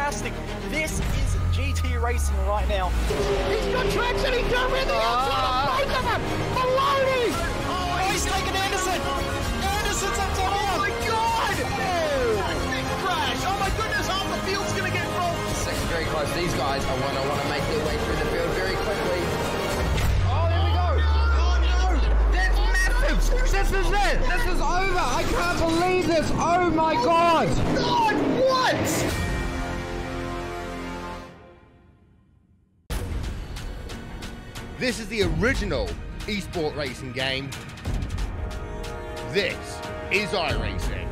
fantastic. This is GT racing right now. He's got traction, he's going around the outside of both of them! Maloney! Oh, he's taking Anderson! Anderson's up to Oh my god! Big crash! Oh my goodness, half the field's gonna get rolled! Second very close. These guys are want to make their way through the field very quickly. Oh, there we go! Oh no! That's massive! This is it! This is over! I can't believe this! Oh my god! God, what? This is the original esport racing game. This is iRacing.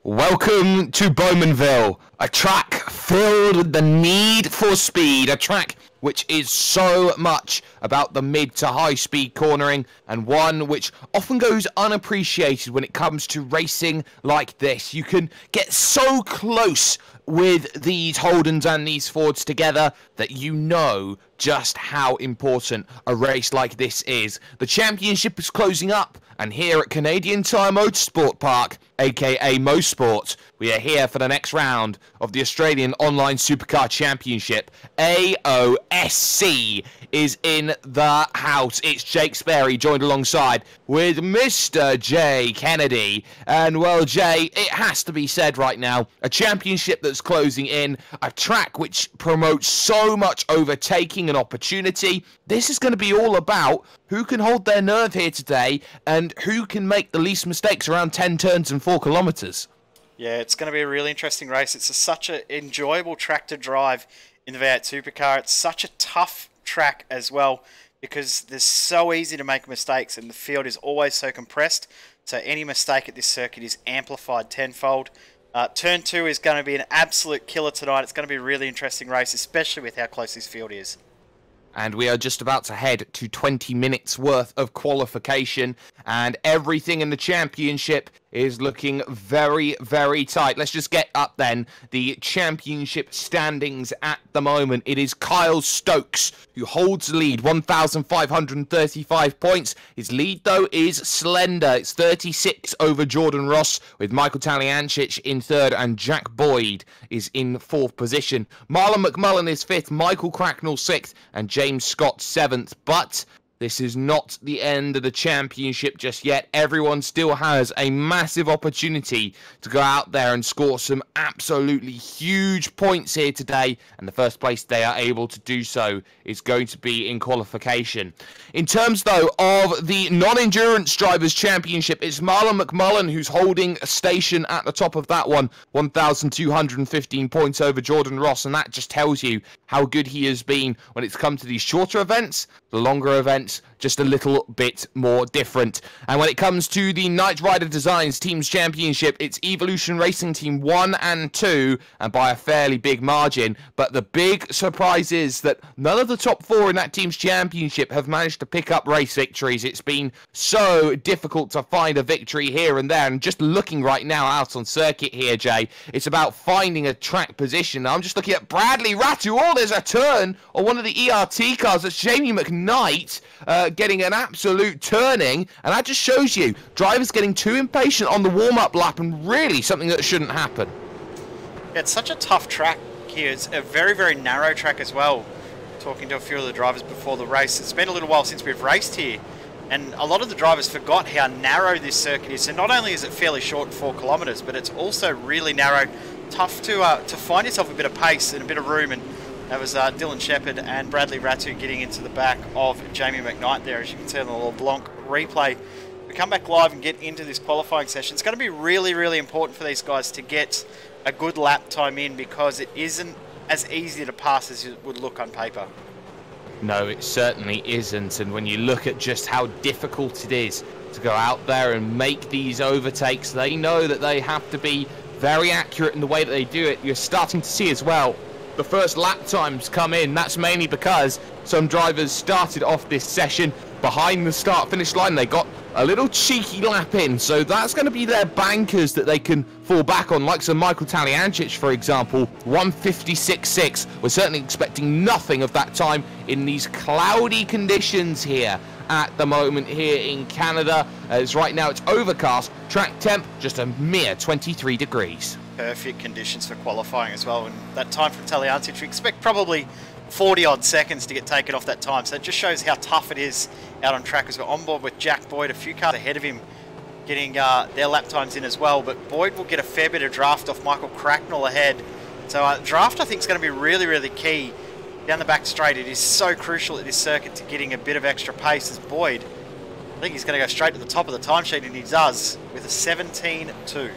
Welcome to Bowmanville, a track filled with the need for speed, a track which is so much about the mid to high speed cornering, and one which often goes unappreciated when it comes to racing like this. You can get so close with these Holdens and these Fords together that you know just how important a race like this is. The championship is closing up, and here at Canadian Tire Motorsport Park, aka Mosport, we are here for the next round of the Australian Online Supercar Championship. AOSC is in the house. It's Jake Sperry joined alongside with Mr. Jay Kennedy. And well, Jay, it has to be said right now, a championship that's closing in, a track which promotes so much overtaking and opportunity. This is going to be all about who can hold their nerve here today and who can make the least mistakes around 10 turns and 4 kilometers. Yeah, it's going to be a really interesting race. It's such an enjoyable track to drive in the V8 Supercar. It's such a tough track as well because it's so easy to make mistakes and the field is always so compressed. So any mistake at this circuit is amplified tenfold. Turn 2 is going to be an absolute killer tonight. It's going to be a really interesting race, especially with how close this field is. And we are just about to head to 20 minutes worth of qualification, and everything in the championship is looking very, very tight. Let's just get up then the championship standings at the moment. It is Kyle Stokes who holds the lead, 1,535 points. His lead, though, is slender. It's 36 over Jordan Ross, with Michael Taliancic in third, and Jack Boyd is in fourth position. Marlon McMullen is fifth, Michael Cracknell sixth, and James Scott seventh. But this is not the end of the championship just yet. Everyone still has a massive opportunity to go out there and score some absolutely huge points here today. And the first place they are able to do so is going to be in qualification. In terms, though, of the non-endurance drivers championship, it's Marlon McMullen who's holding a station at the top of that one. 1,215 points over Jordan Ross. And that just tells you how good he has been when it's come to these shorter events. The longer events, just a little bit more different. And when it comes to the Knight Rider Designs Teams Championship, it's Evolution Racing Team 1 and 2, and by a fairly big margin. But the big surprise is that none of the top 4 in that Teams Championship have managed to pick up race victories. It's been so difficult to find a victory here and there. And just looking right now out on circuit here, Jay, it's about finding a track position. I'm just looking at Bradley Ratu. Oh, there's a turn on one of the ERT cars. That's Jamie McKnight getting an absolute turning, and that just shows you drivers getting too impatient on the warm-up lap, and really something that shouldn't happen. It's such a tough track here. It's a very, very narrow track as well. Talking to a few of the drivers before the race, it's been a little while since we've raced here, and a lot of the drivers forgot how narrow this circuit is. So not only is it fairly short at 4 kilometres, but it's also really narrow, tough to find yourself a bit of pace and a bit of room. And that was Dylan Shepherd and Bradley Ratu getting into the back of Jamie McKnight there, as you can see on the LeBlanc replay. We come back live and get into this qualifying session. It's going to be really, really important for these guys to get a good lap time in, because it isn't as easy to pass as it would look on paper. No, it certainly isn't. And when you look at just how difficult it is to go out there and make these overtakes, they know that they have to be very accurate in the way that they do it. You're starting to see as well the first lap times come in. That's mainly because some drivers started off this session behind the start-finish line. They got a little cheeky lap in, so that's going to be their bankers that they can fall back on, like some Michael Taliancic, for example. 1:56.6. We're certainly expecting nothing of that time in these cloudy conditions here at the moment here in Canada. As right now it's overcast, track temp just a mere 23 degrees. Perfect conditions for qualifying as well, and that time from Taliancic, we expect probably 40 odd seconds to get taken off that time, so it just shows how tough it is out on track. As we're on board with Jack Boyd, a few cars ahead of him getting their lap times in as well, but Boyd will get a fair bit of draft off Michael Cracknell ahead. So draft I think is going to be really, really key down the back straight. It is so crucial at this circuit to getting a bit of extra pace, as Boyd, I think he's going to go straight to the top of the timesheet, and he does with a 17.2.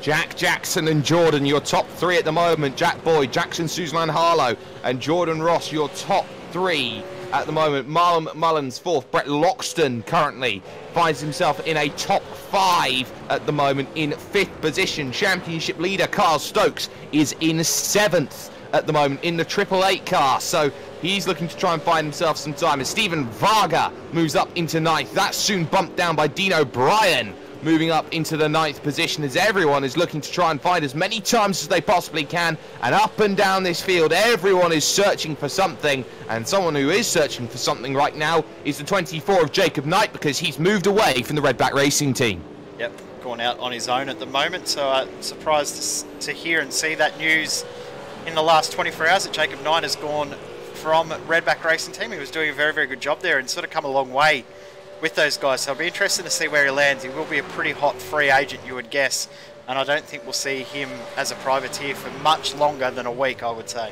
Jack Jackson and Jordan, your top three at the moment. Jack Boyd, Jackson Suzanne Harlow, and Jordan Ross, your top three at the moment. Marlon McMullen's fourth. Brett Loxton currently finds himself in a top five at the moment in fifth position. Championship leader Carl Stokes is in seventh at the moment in the 888 car, so he's looking to try and find himself some time. As Stephen Varga moves up into ninth, that's soon bumped down by Dean O'Brien, moving up into the ninth position, as everyone is looking to try and find as many times as they possibly can. And up and down this field, everyone is searching for something, and someone who is searching for something right now is the 24 of Jacob Knight, because he's moved away from the Redback Racing team. Yep, gone out on his own at the moment, so surprised to hear and see that news in the last 24 hours that Jacob Knight has gone from Redback Racing team. He was doing a very, very good job there and sort of come a long way with those guys, so I'll be interested to see where he lands. He will be a pretty hot free agent, you would guess, and I don't think we'll see him as a privateer for much longer than a week, I would say.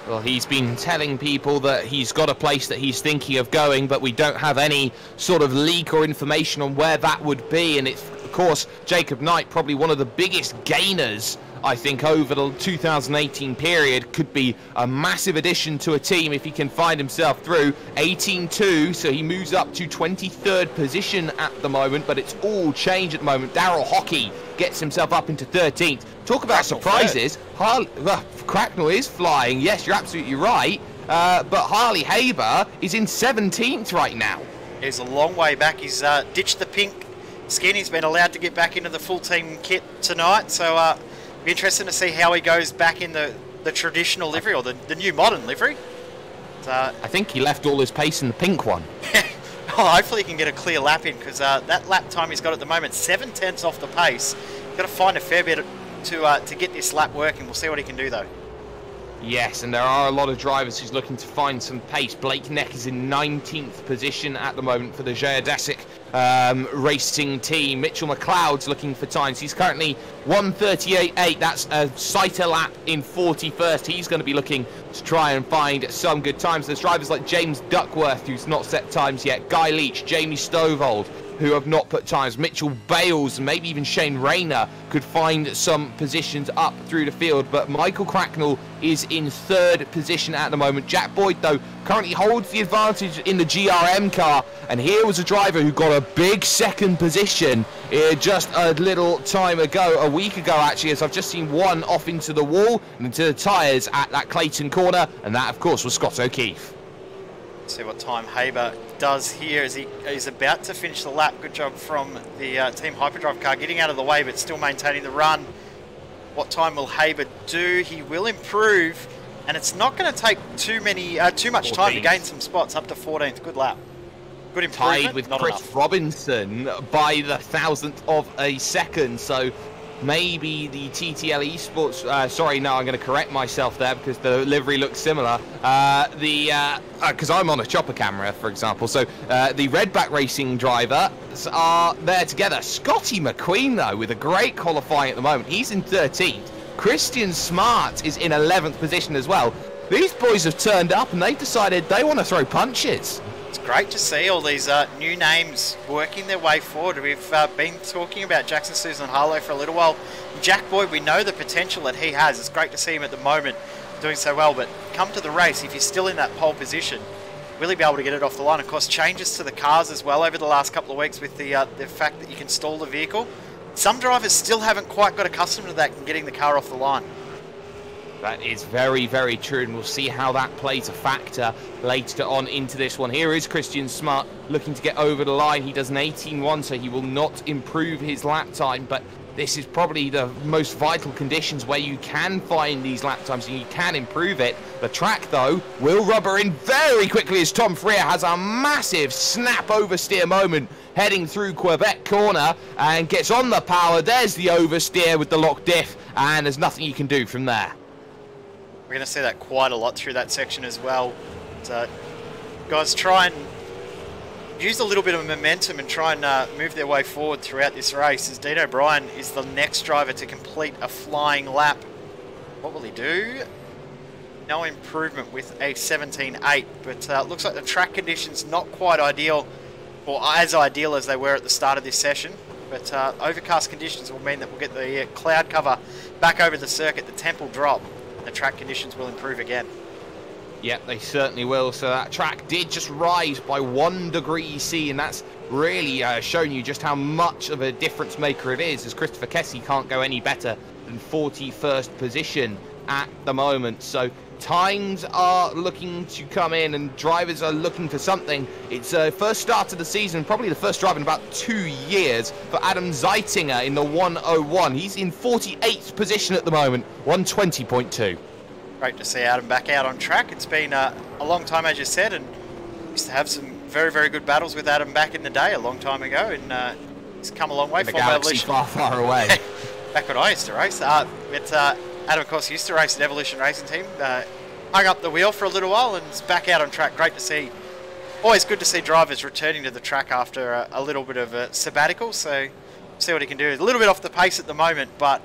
Well, he's been telling people that he's got a place that he's thinking of going, but we don't have any sort of leak or information on where that would be. And it's, of course, Jacob Knight, probably one of the biggest gainers, I think, over the 2018 period. Could be a massive addition to a team if he can find himself through. 18.2, so he moves up to 23rd position at the moment, but it's all change at the moment. Darryl Hockey gets himself up into 13th. Talk about surprises. Cracknell is flying. Yes, you're absolutely right. But Harley Haber is in 17th right now. He's a long way back. He's ditched the pink skin. He's been allowed to get back into the full team kit tonight. So be interesting to see how he goes back in the traditional livery, or the new modern livery. I think he left all his pace in the pink one. Oh, hopefully he can get a clear lap in, because that lap time he's got at the moment, 7/10 off the pace. He's got to find a fair bit to get this lap working. We'll see what he can do though. Yes, and there are a lot of drivers who's looking to find some pace. Blake Neck is in 19th position at the moment for the Geodesic racing team. Mitchell McLeod's looking for times. He's currently 1:38.8. That's a sighter lap in 41st. He's going to be looking to try and find some good times. There's drivers like James Duckworth, who's not set times yet. Guy Leach, Jamie Stovold, who have not put times. Mitchell Bales, maybe even Shane Rayner could find some positions up through the field, but Michael Cracknell is in 3rd position at the moment. Jack Boyd, though, currently holds the advantage in the GRM car, and here was a driver who got a big 2nd position just a little time ago, a week ago actually, as I've just seen one off into the wall and into the tyres at that Clayton corner, and that of course was Scott O'Keefe. See what time Haber does here as he's about to finish the lap. Good job from the Team Hyperdrive car, getting out of the way but still maintaining the run. What time will Haber do? He will improve, and it's not going to take too much time to gain some spots. Up to 14th. Good lap. Good improvement. Tied with not Chris enough. Robinson by the 1,000th of a second, so maybe the TTL Esports, sorry, no, I'm going to correct myself there because the livery looks similar. Because I'm on a chopper camera, for example. So the Redback Racing drivers are there together. Scotty McQueen, though, with a great qualifying at the moment. He's in 13th. Christian Smart is in 11th position as well. These boys have turned up and they've decided they want to throw punches. It's great to see all these new names working their way forward. We've been talking about Jackson Susan Harlow for a little while. Jack Boyd, we know the potential that he has. It's great to see him at the moment doing so well, but come to the race, if he's still in that pole position, will he be able to get it off the line? Of course, changes to the cars as well over the last couple of weeks with the fact that you can stall the vehicle. some drivers still haven't quite got accustomed to that and getting the car off the line. That is very, very true, and we'll see how that plays a factor later on into this one. Here is Christian Smart looking to get over the line. He does an 18.1, so he will not improve his lap time, but this is probably the most vital conditions where you can find these lap times and you can improve it. The track, though, will rubber in very quickly as Tom Freer has a massive snap oversteer moment heading through Quebec corner and gets on the power. There's the oversteer with the lock diff, and there's nothing you can do from there. We're going to see that quite a lot through that section as well. So, guys, try and use a little bit of momentum and try and move their way forward throughout this race, as Dean O'Brien is the next driver to complete a flying lap. What will he do? No improvement with a 17.8, but looks like the track conditions not quite ideal, or as ideal as they were at the start of this session. But overcast conditions will mean that we'll get the cloud cover back over the circuit, the temp will drop, the track conditions will improve again. Yep, they certainly will. So that track did just rise by 1 degree C, and that's really shown you just how much of a difference maker it is, as Christopher Kessie can't go any better than 41st position at the moment. So times are looking to come in and drivers are looking for something. It's first start of the season, probably the first drive in about 2 years for Adam Zeitinger in the 101. He's in 48th position at the moment, 120.2. Great to see Adam back out on track. It's been a long time, as you said, and used to have some very, very good battles with Adam back in the day a long time ago, and he's come a long way. In the galaxy far, far away. Back when I used to race. Adam, of course, used to race at Evolution Racing Team. Hung up the wheel for a little while and is back out on track. Great to see. Always good to see drivers returning to the track after a little bit of a sabbatical, so see what he can do. A little bit off the pace at the moment, but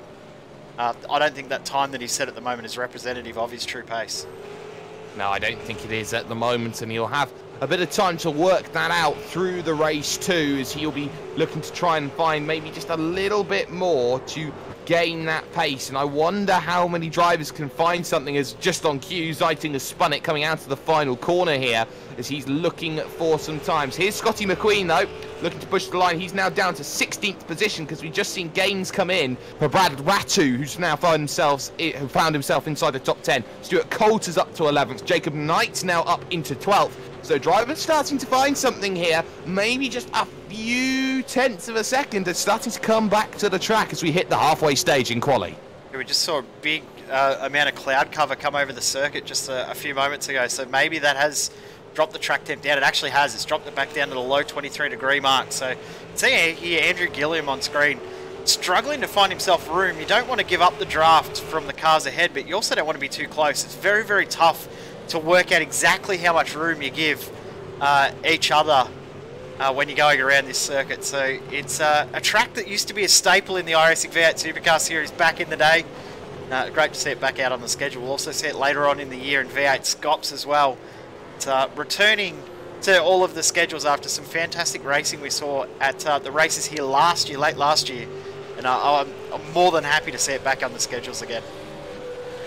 I don't think that time that he set at the moment is representative of his true pace. No, I don't think it is at the moment, and he'll have a bit of time to work that out through the race too, as he'll be looking to try and find maybe just a little bit more to gain that pace. And I wonder how many drivers can find something, as just on cue, Zeiting has spun it coming out of the final corner here as he's looking for some times. Here's Scotty McQueen though, looking to push the line. He's now down to 16th position because we've just seen gains come in for Brad Ratu, who's now found himself inside the top 10. Stuart Coulter's up to 11th. Jacob Knight's now up into 12th. So drivers starting to find something here, maybe just a few tenths of a second, and starting to come back to the track as we hit the halfway stage in quali. Yeah, we just saw a big amount of cloud cover come over the circuit just a few moments ago, so maybe that has dropped the track temp down. It actually has. It's dropped it back down to the low 23 degree mark. So see here Andrew Gilliam on screen, struggling to find himself room. You don't want to give up the draft from the cars ahead, but you also don't want to be too close. It's very, very tough to work out exactly how much room you give each other when you're going around this circuit. So it's a track that used to be a staple in the iRacing V8 Supercar Series back in the day. Great to see it back out on the schedule. We'll also see it later on in the year in V8 Scops as well. It's returning to all of the schedules after some fantastic racing we saw at the races here late last year. And I'm more than happy to see it back on the schedules again.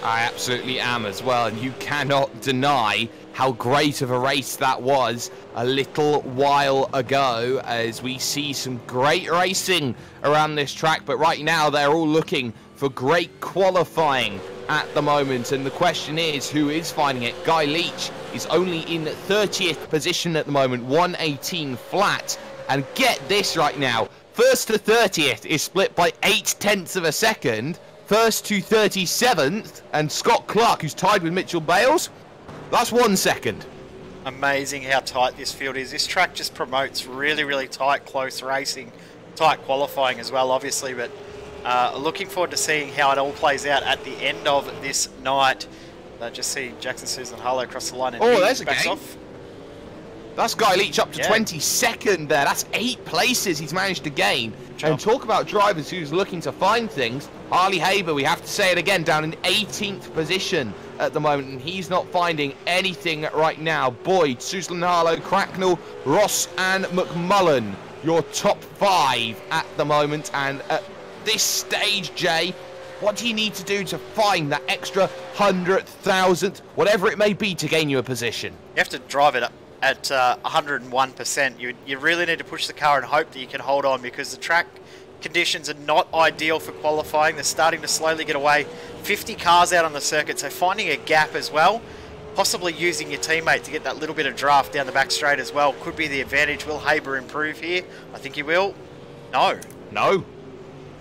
I absolutely am as well, and you cannot deny how great of a race that was a little while ago, as we see some great racing around this track. But right now they're all looking for great qualifying at the moment, and the question is, who is finding it? Guy Leach is only in 30th position at the moment, 118 flat, and get this right now, first to 30th is split by 8 tenths of a second. First to 37th, and Scott Clark, who's tied with Mitchell Bales, that's 1 second. Amazing how tight this field is. This track just promotes really, really tight, close racing, tight qualifying as well, obviously, but looking forward to seeing how it all plays out at the end of this night. Just see Jackson Susan Harlow across the line, and there's a backs gain. off. That's Guy Leach up to 22nd there. That's 8 places he's managed to gain. And talk about drivers who's looking to find things. Harley Haber, we have to say it again, down in 18th position at the moment, and he's not finding anything right now. Boyd, Susan Harlow, Cracknell, Ross and McMullen, your top 5 at the moment. And at this stage, Jay, what do you need to do to find that extra 100,000th, whatever it may be, to gain you a position? You have to drive it up at 101%. You really need to push the car and hope that you can hold on, because the track conditions are not ideal for qualifying. They're starting to slowly get away. 50 cars out on the circuit, so finding a gap as well. Possibly using your teammate to get that little bit of draft down the back straight as well could be the advantage. Will Haber improve here? I think he will. No.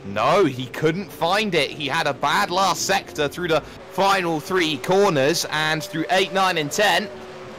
No, he couldn't find it. He had a bad last sector through the final 3 corners, and through 8, 9, and 10,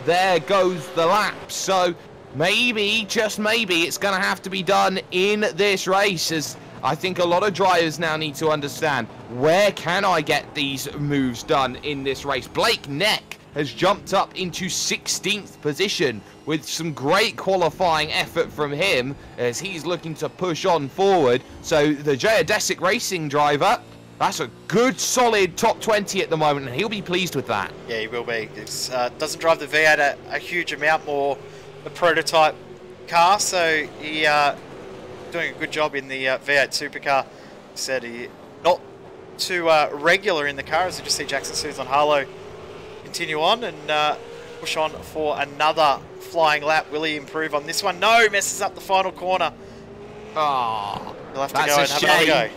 there goes the lap. So maybe, just maybe, it's going to have to be done in this race, as I think a lot of drivers now need to understand, where can I get these moves done in this race? Blake Neck has jumped up into 16th position with some great qualifying effort from him as he's looking to push on forward. So the Geodesic Racing driver, that's a good solid top 20 at the moment, and he'll be pleased with that. Yeah, he will be. It doesn't drive the V8 a huge amount more, the prototype car, so he doing a good job in the V8 supercar. He said he not too regular in the car, as you just see Jackson Suzanne Harlow continue on and push on for another flying lap. Will he improve on this one? No, messes up the final corner. Oh, He'll have to go and have another go.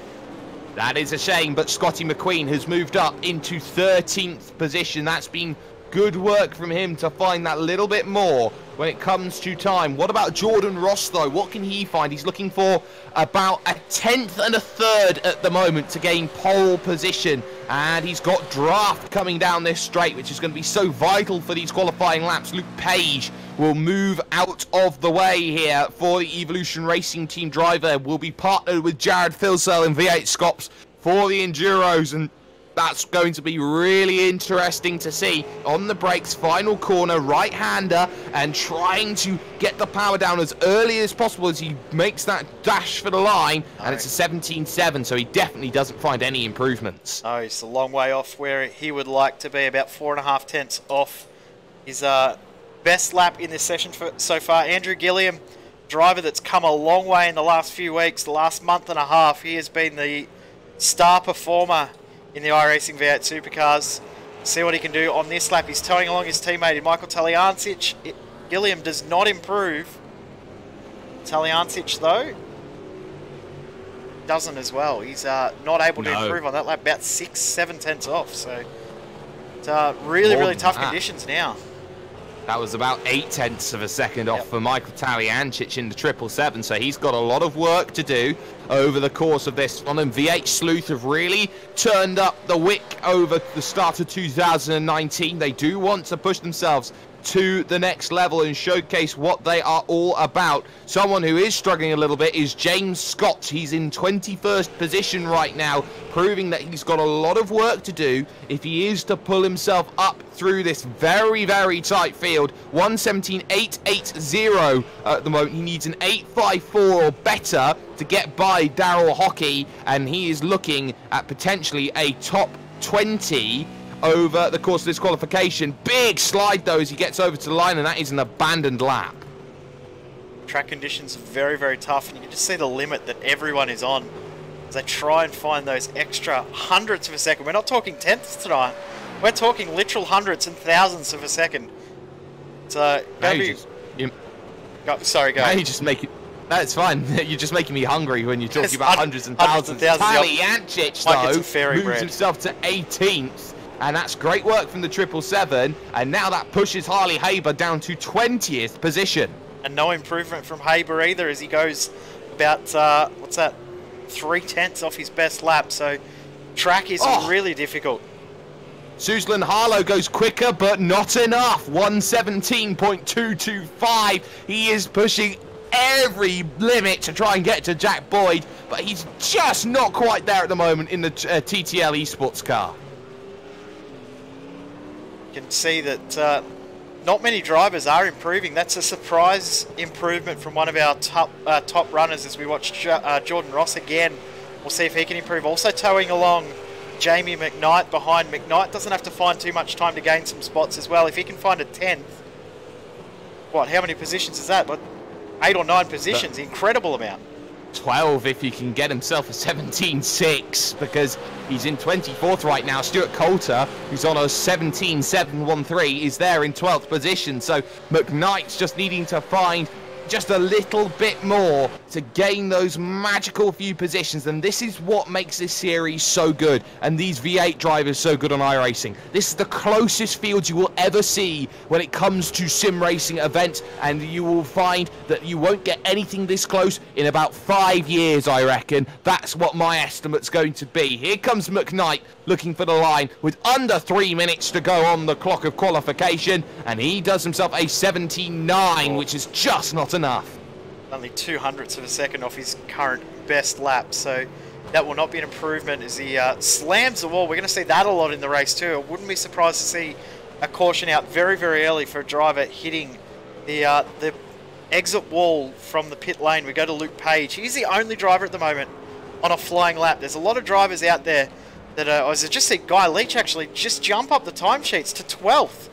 That is a shame, but Scotty McQueen has moved up into 13th position. That's been good work from him to find that little bit more when it comes to time. What about Jordan Ross, though? What can he find? He's looking for about a 10th and a 3rd at the moment to gain pole position. And he's got draft coming down this straight, which is going to be so vital for these qualifying laps. Luke Page will move out of the way here for the Evolution Racing Team driver. Will be partnered with Jared Filsell in V8 Scops for the Enduros, and that's going to be really interesting to see. On the brakes, final corner, right-hander, and trying to get the power down as early as possible as he makes that dash for the line. And it's a 17.7, so he definitely doesn't find any improvements. Oh, he's a long way off where he would like to be, about 4.5 tenths off his best lap in this session so far. Andrew Gilliam, driver that's come a long way in the last few weeks, the last month and a half. He has been the star performer in the iRacing V8 Supercars. See what he can do on this lap. He's towing along his teammate in Michael Taliancic. Gilliam does not improve. Taliancic, though, doesn't as well. He's not able to improve on that lap, about 6-7 tenths off. So it's really tough conditions now. That was about 8 tenths of a second off for Michael Taliancic in the 777, so he's got a lot of work to do over the course of this one. And V8 Sleuth have really turned up the wick over the start of 2019. They do want to push themselves to the next level and showcase what they are all about. Someone who is struggling a little bit is James Scott. He's in 21st position right now, proving that he's got a lot of work to do if he is to pull himself up through this very tight field. 1:17.880 at the moment. He needs an 8.54 or better to get by Daryl Hockey, and he is looking at potentially a top 20 over the course of this qualification. Big slide though as he gets over to the line, and that is an abandoned lap. Track conditions are very tough, and you can just see the limit that everyone is on as they try and find those extra hundredths of a second. We're not talking tenths tonight, we're talking literal hundredths and thousands of a second. So sorry, go ahead. You just make it. That's fine. You're just making me hungry when you're talking about hundreds and thousands. Taliancic though moves himself to 18th. And that's great work from the 777, and now that pushes Harley Haber down to 20th position. And no improvement from Haber either, as he goes about, what's that, 3 tenths off his best lap, so track is really difficult. Suzlin Harlow goes quicker, but not enough. 1:17.225. He is pushing every limit to try and get to Jack Boyd, but he's just not quite there at the moment in the TTL Esports car. You can see that not many drivers are improving. That's a surprise improvement from one of our top runners as we watch Jordan Ross again. We'll see if he can improve. Also towing along Jamie McKnight behind. McKnight doesn't have to find too much time to gain some spots as well. If he can find a 10th, what, how many positions is that? What, 8 or 9 positions, incredible amount. 12 if he can get himself a 17.6, because he's in 24th right now. Stuart Coulter, who's on a 17.713, is there in 12th position. So McKnight's just needing to find just a little bit more to gain those magical few positions, and this is what makes this series so good and these V8 drivers so good on iRacing. This is the closest field you will ever see when it comes to sim racing events, and you will find that you won't get anything this close in about 5 years, I reckon. That's what my estimate's going to be. Here comes McKnight looking for the line with under 3 minutes to go on the clock of qualification, and he does himself a 79, which is just not enough. Only 200ths of a second off his current best lap, so that will not be an improvement as he slams the wall. We're going to see that a lot in the race too. I wouldn't be surprised to see a caution out very, very early for a driver hitting the exit wall from the pit lane. We go to Luke Page. He's the only driver at the moment on a flying lap. There's a lot of drivers out there that I just see Guy Leach actually just jump up the timesheets to 12th.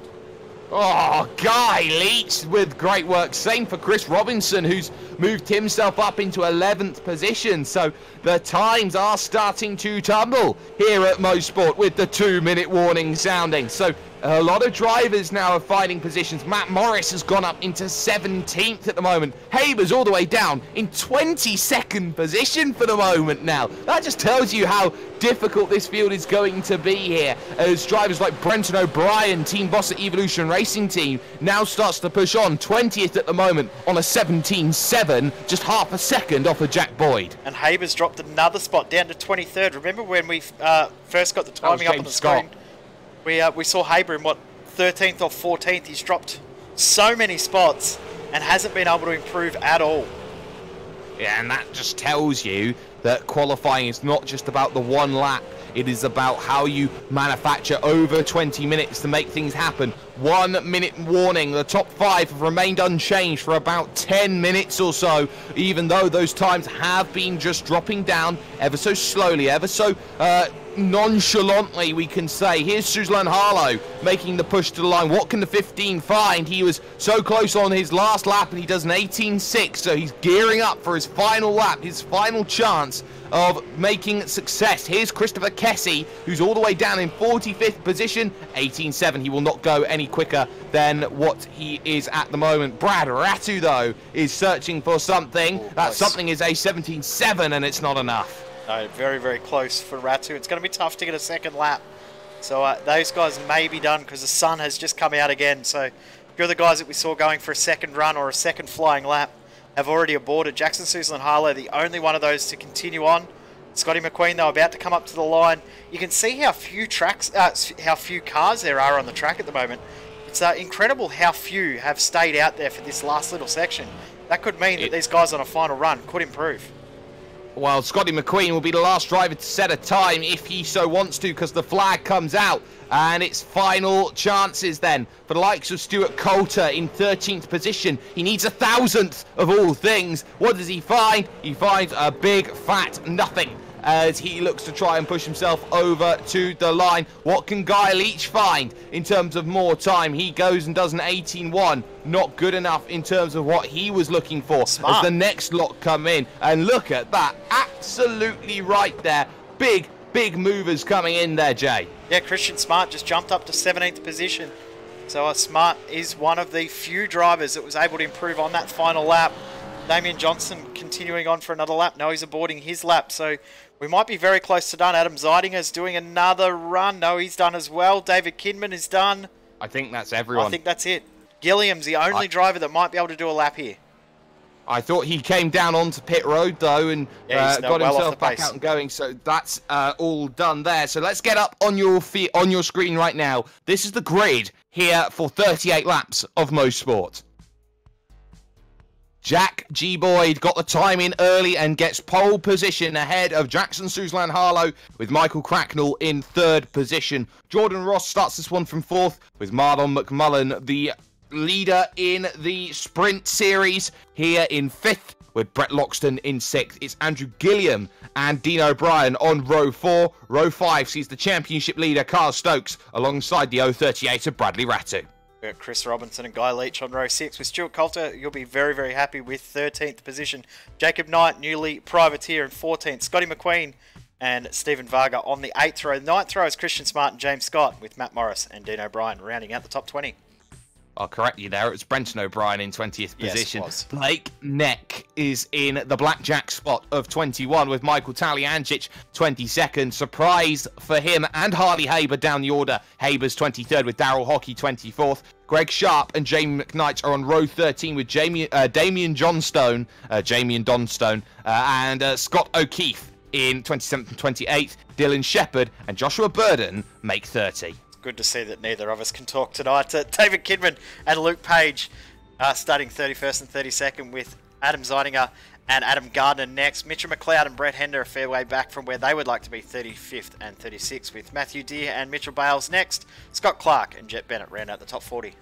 Oh, Guy Leach with great work. Same for Chris Robinson, who's moved himself up into 11th position. So the times are starting to tumble here at Motorsport with the 2-minute warning sounding. So a lot of drivers now are finding positions. Matt Morris has gone up into 17th at the moment. Haber's all the way down in 22nd position for the moment now. That just tells you how difficult this field is going to be here, as drivers like Brenton O'Brien, team boss at Evolution Racing Team, now starts to push on 20th at the moment on a 17.7, just half a second off of Jack Boyd. And Haber's dropped another spot down to 23rd. Remember when we first got the timing up on the screen? We saw Haber in, what, 13th or 14th. He's dropped so many spots and hasn't been able to improve at all. Yeah, and that just tells you that qualifying is not just about the one lap. It is about how you manufacture over 20 minutes to make things happen. 1 minute warning. The top 5 have remained unchanged for about 10 minutes or so, even though those times have been just dropping down ever so slowly, ever so nonchalantly, we can say. Here's Suzlan Harlow making the push to the line. What can the 15 find? He was so close on his last lap, and he does an 18.6, so he's gearing up for his final lap, his final chance of making success. Here's Christopher Kessie, who's all the way down in 45th position, 18.7. He will not go any quicker than what he is at the moment. Brad Ratu, though, is searching for something. That something is a 17.7, and it's not enough. No, very, very close for Ratu. It's going to be tough to get a second lap. So those guys may be done because the sun has just come out again. So a few of the guys that we saw going for a second run or a second flying lap have already aborted. Jackson Suzlan Harlow, the only one of those to continue on. Scotty McQueen, though, about to come up to the line. You can see how few cars there are on the track at the moment. It's incredible how few have stayed out there for this last little section. That could mean that these guys on a final run could improve. Well, Scotty McQueen will be the last driver to set a time if he so wants to, because the flag comes out. And it's final chances then for the likes of Stuart Coulter in 13th position. He needs 1,000th of all things. What does he find? He finds a big fat nothing as he looks to try and push himself over to the line. What can Guy Leach find in terms of more time? He goes and does an 18.1. Not good enough in terms of what he was looking for. Smart. As the next lot come in. And look at that. Absolutely right there. Big movers coming in there, Jay. Yeah, Christian Smart just jumped up to 17th position. So Smart is one of the few drivers that was able to improve on that final lap. Damien Johnson continuing on for another lap. No, he's aborting his lap. So we might be very close to done. Adam Zeidinger's doing another run. No, he's done as well. David Kidman is done. I think that's everyone. I think that's it. Gilliam's the only driver that might be able to do a lap here. I thought he came down onto pit road, though, and got himself back out and going. So that's all done there. So let's get up on your screen right now. This is the grid here for 38 laps of Motorsport. Jack G. Boyd got the time in early and gets pole position ahead of Jackson Suzlan Harlow, with Michael Cracknell in 3rd position. Jordan Ross starts this one from 4th, with Marlon McMullen, the leader in the sprint series, here in 5th, with Brett Loxton in 6th. It's Andrew Gilliam and Dean O'Brien on row 4. Row 5 sees the championship leader Carl Stokes alongside the 038 of Bradley Ratu. We've got Chris Robinson and Guy Leach on row 6. With Stuart Coulter, you'll be very, very happy with 13th position. Jacob Knight, newly privateer, in 14th. Scotty McQueen and Stephen Varga on the 8th row. The 9th row is Christian Smart and James Scott, with Matt Morris and Dean O'Brien rounding out the top 20. I'll correct you there. It was Brenton O'Brien in 20th position. Yes, Blake Neck is in the blackjack spot of 21 with Michael Talyancic 22nd. Surprise for him and Harley Haber down the order. Haber's 23rd with Daryl Hockey 24th. Greg Sharp and Jamie McKnight are on row 13 with Damien Johnstone, and Scott O'Keefe in 27th and 28th. Dylan Shepherd and Joshua Burden make 30. Good to see that neither of us can talk tonight. David Kidman and Luke Page starting 31st and 32nd with Adam Zeidinger and Adam Gardner next. Mitchell McLeod and Brett Hender a fair way back from where they would like to be, 35th and 36th, with Matthew Deere and Mitchell Bales next. Scott Clark and Jet Bennett round out the top 40.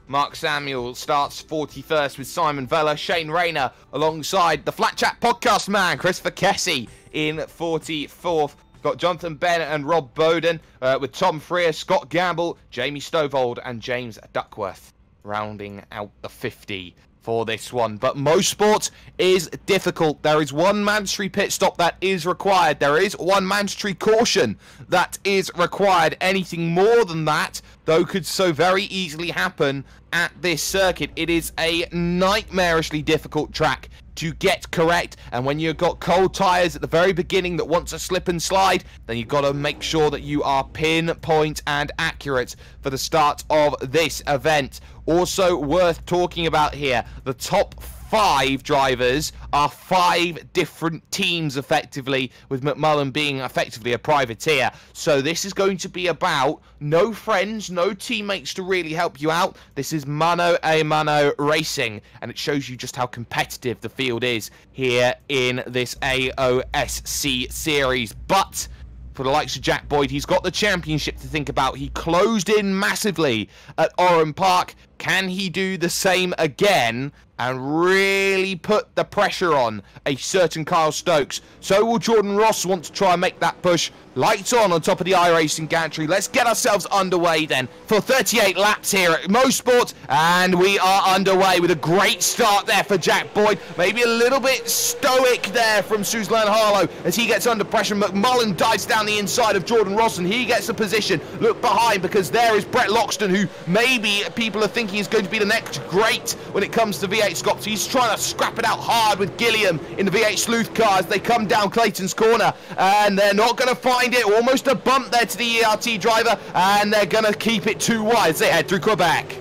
Mark Samuel starts 41st with Simon Vella. Shane Rayner alongside the Flat Chat podcast man, Christopher Kessie in 44th. Got Jonathan Bennett and Rob Bowden with Tom Freer, Scott Gamble, Jamie Stovold and James Duckworth rounding out the 50 for this one. But Motorsport is difficult. There is one mandatory pit stop that is required. There is one mandatory caution that is required. Anything more than that, though, could so very easily happen at this circuit. It is a nightmarishly difficult track to get correct, and when you've got cold tyres at the very beginning that want to slip and slide, then you've got to make sure that you are pinpoint and accurate for the start of this event. Also worth talking about here, the top 5 drivers are 5 different teams effectively, with McMullen being effectively a privateer. So this is going to be about no friends, no teammates to really help you out. This is mano a mano racing, and it shows you just how competitive the field is here in this AOSC series. But for the likes of Jack Boyd, he's got the championship to think about. He closed in massively at Oran Park. Can he do the same again and really put the pressure on a certain Kyle Stokes? So will Jordan Ross want to try and make that push. Lights on top of the iRacing gantry. Let's get ourselves underway then for 38 laps here at Motorsport, and we are underway with a great start there for Jack Boyd. Maybe a little bit stoic there from Suzanne Harlow as he gets under pressure. McMullen dives down the inside of Jordan Ross and he gets a position. Look behind, because there is Brett Loxton, who maybe people are thinking is going to be the next great when it comes to V8 Scops. He's trying to scrap it out hard with Gilliam in the V8 Sleuth car as they come down Clayton's corner, and they're not going to find it. Almost a bump there to the ERT driver, and they're going to keep it too wide as they head through Quebec.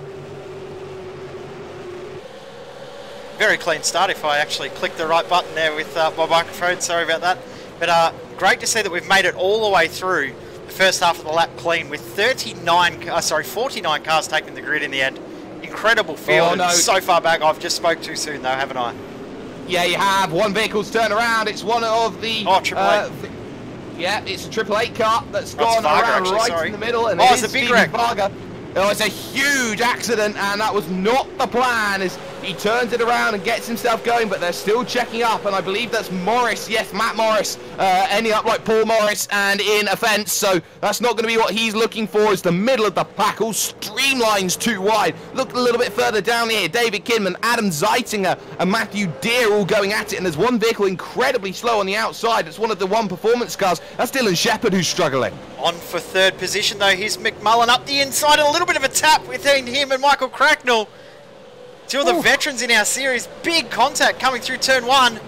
Very clean start if I actually clicked the right button there with my microphone. Sorry about that. But great to see that we've made it all the way through the first half of the lap clean with 49 cars taking the grid in the end. Incredible field. Oh, no. So far back. I've just spoke too soon though, haven't I? Yeah, you have. One vehicle's turned around. It's one of the... Oh, Triple Eight. Yeah, it's a Triple Eight car that's Varga, gone around actually, right sorry. in the middle. And it's a big Stephen wreck. Varga. Oh, it's a huge accident, and that was not the plan as he turns it around and gets himself going, but they're still checking up, and I believe that's Morris. Yes, Matt Morris, ending up like Paul Morris and in a fence, so that's not going to be what he's looking for, is the middle of the pack, all streamlines too wide. Look a little bit further down here, David Kidman, Adam Zeitinger, and Matthew Deere all going at it, and there's one vehicle incredibly slow on the outside. It's one of the one performance cars. That's Dylan Shepherd who's struggling. On for third position though, here's McMullen up the inside, and a little bit of a tap between him and Michael Cracknell. Two of the veterans in our series. Big contact coming through turn 1,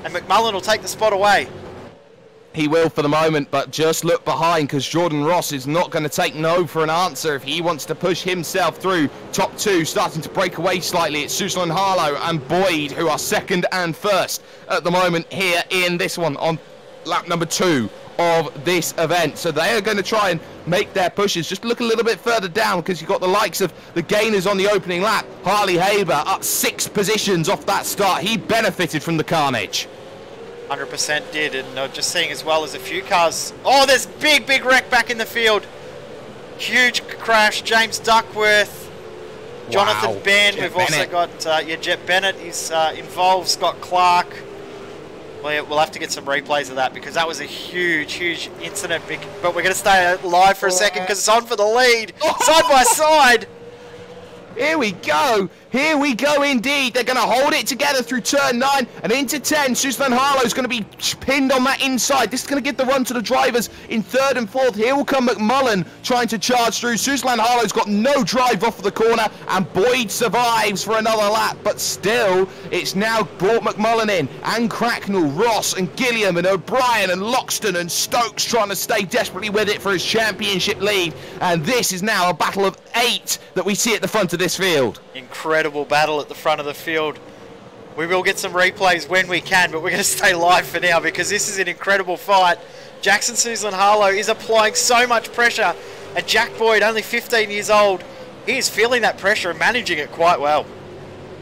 and McMullen will take the spot away. He will for the moment, but just look behind, because Jordan Ross is not going to take no for an answer if he wants to push himself through. Top 2 starting to break away slightly. It's Suzanne Harlow and Boyd who are second and first at the moment here in this one on lap number 2 of this event. So they are going to try and make their pushes. Just look a little bit further down, because you've got the likes of the gainers on the opening lap. Harley Haber up 6 positions off that start. He benefited from the carnage. 100% did, and just seeing as well as a few cars. Oh, there's big wreck back in the field. Huge crash. James Duckworth, Jonathan Ben. We've also got Jet Bennett is involved. Scott Clark. We'll have to get some replays of that, because that was a huge incident. But we're going to stay live for a second, because it's on for the lead. Side by side. Here we go. Here we go indeed. They're going to hold it together through turn 9 and into 10. Suzlan Harlow's going to be pinned on that inside. This is going to give the run to the drivers in 3rd and 4th. Here will come McMullen trying to charge through. Suzlan Harlow's got no drive off of the corner, and Boyd survives for another lap. But still, it's now brought McMullen in, and Cracknell, Ross and Gilliam and O'Brien and Loxton and Stokes trying to stay desperately with it for his championship lead. And this is now a battle of 8 that we see at the front of this field. Incredible battle at the front of the field. We will get some replays when we can, but we're going to stay live for now because this is an incredible fight. Jackson Suzlan Harlow is applying so much pressure, and Jack Boyd, only 15 years old, he is feeling that pressure and managing it quite well.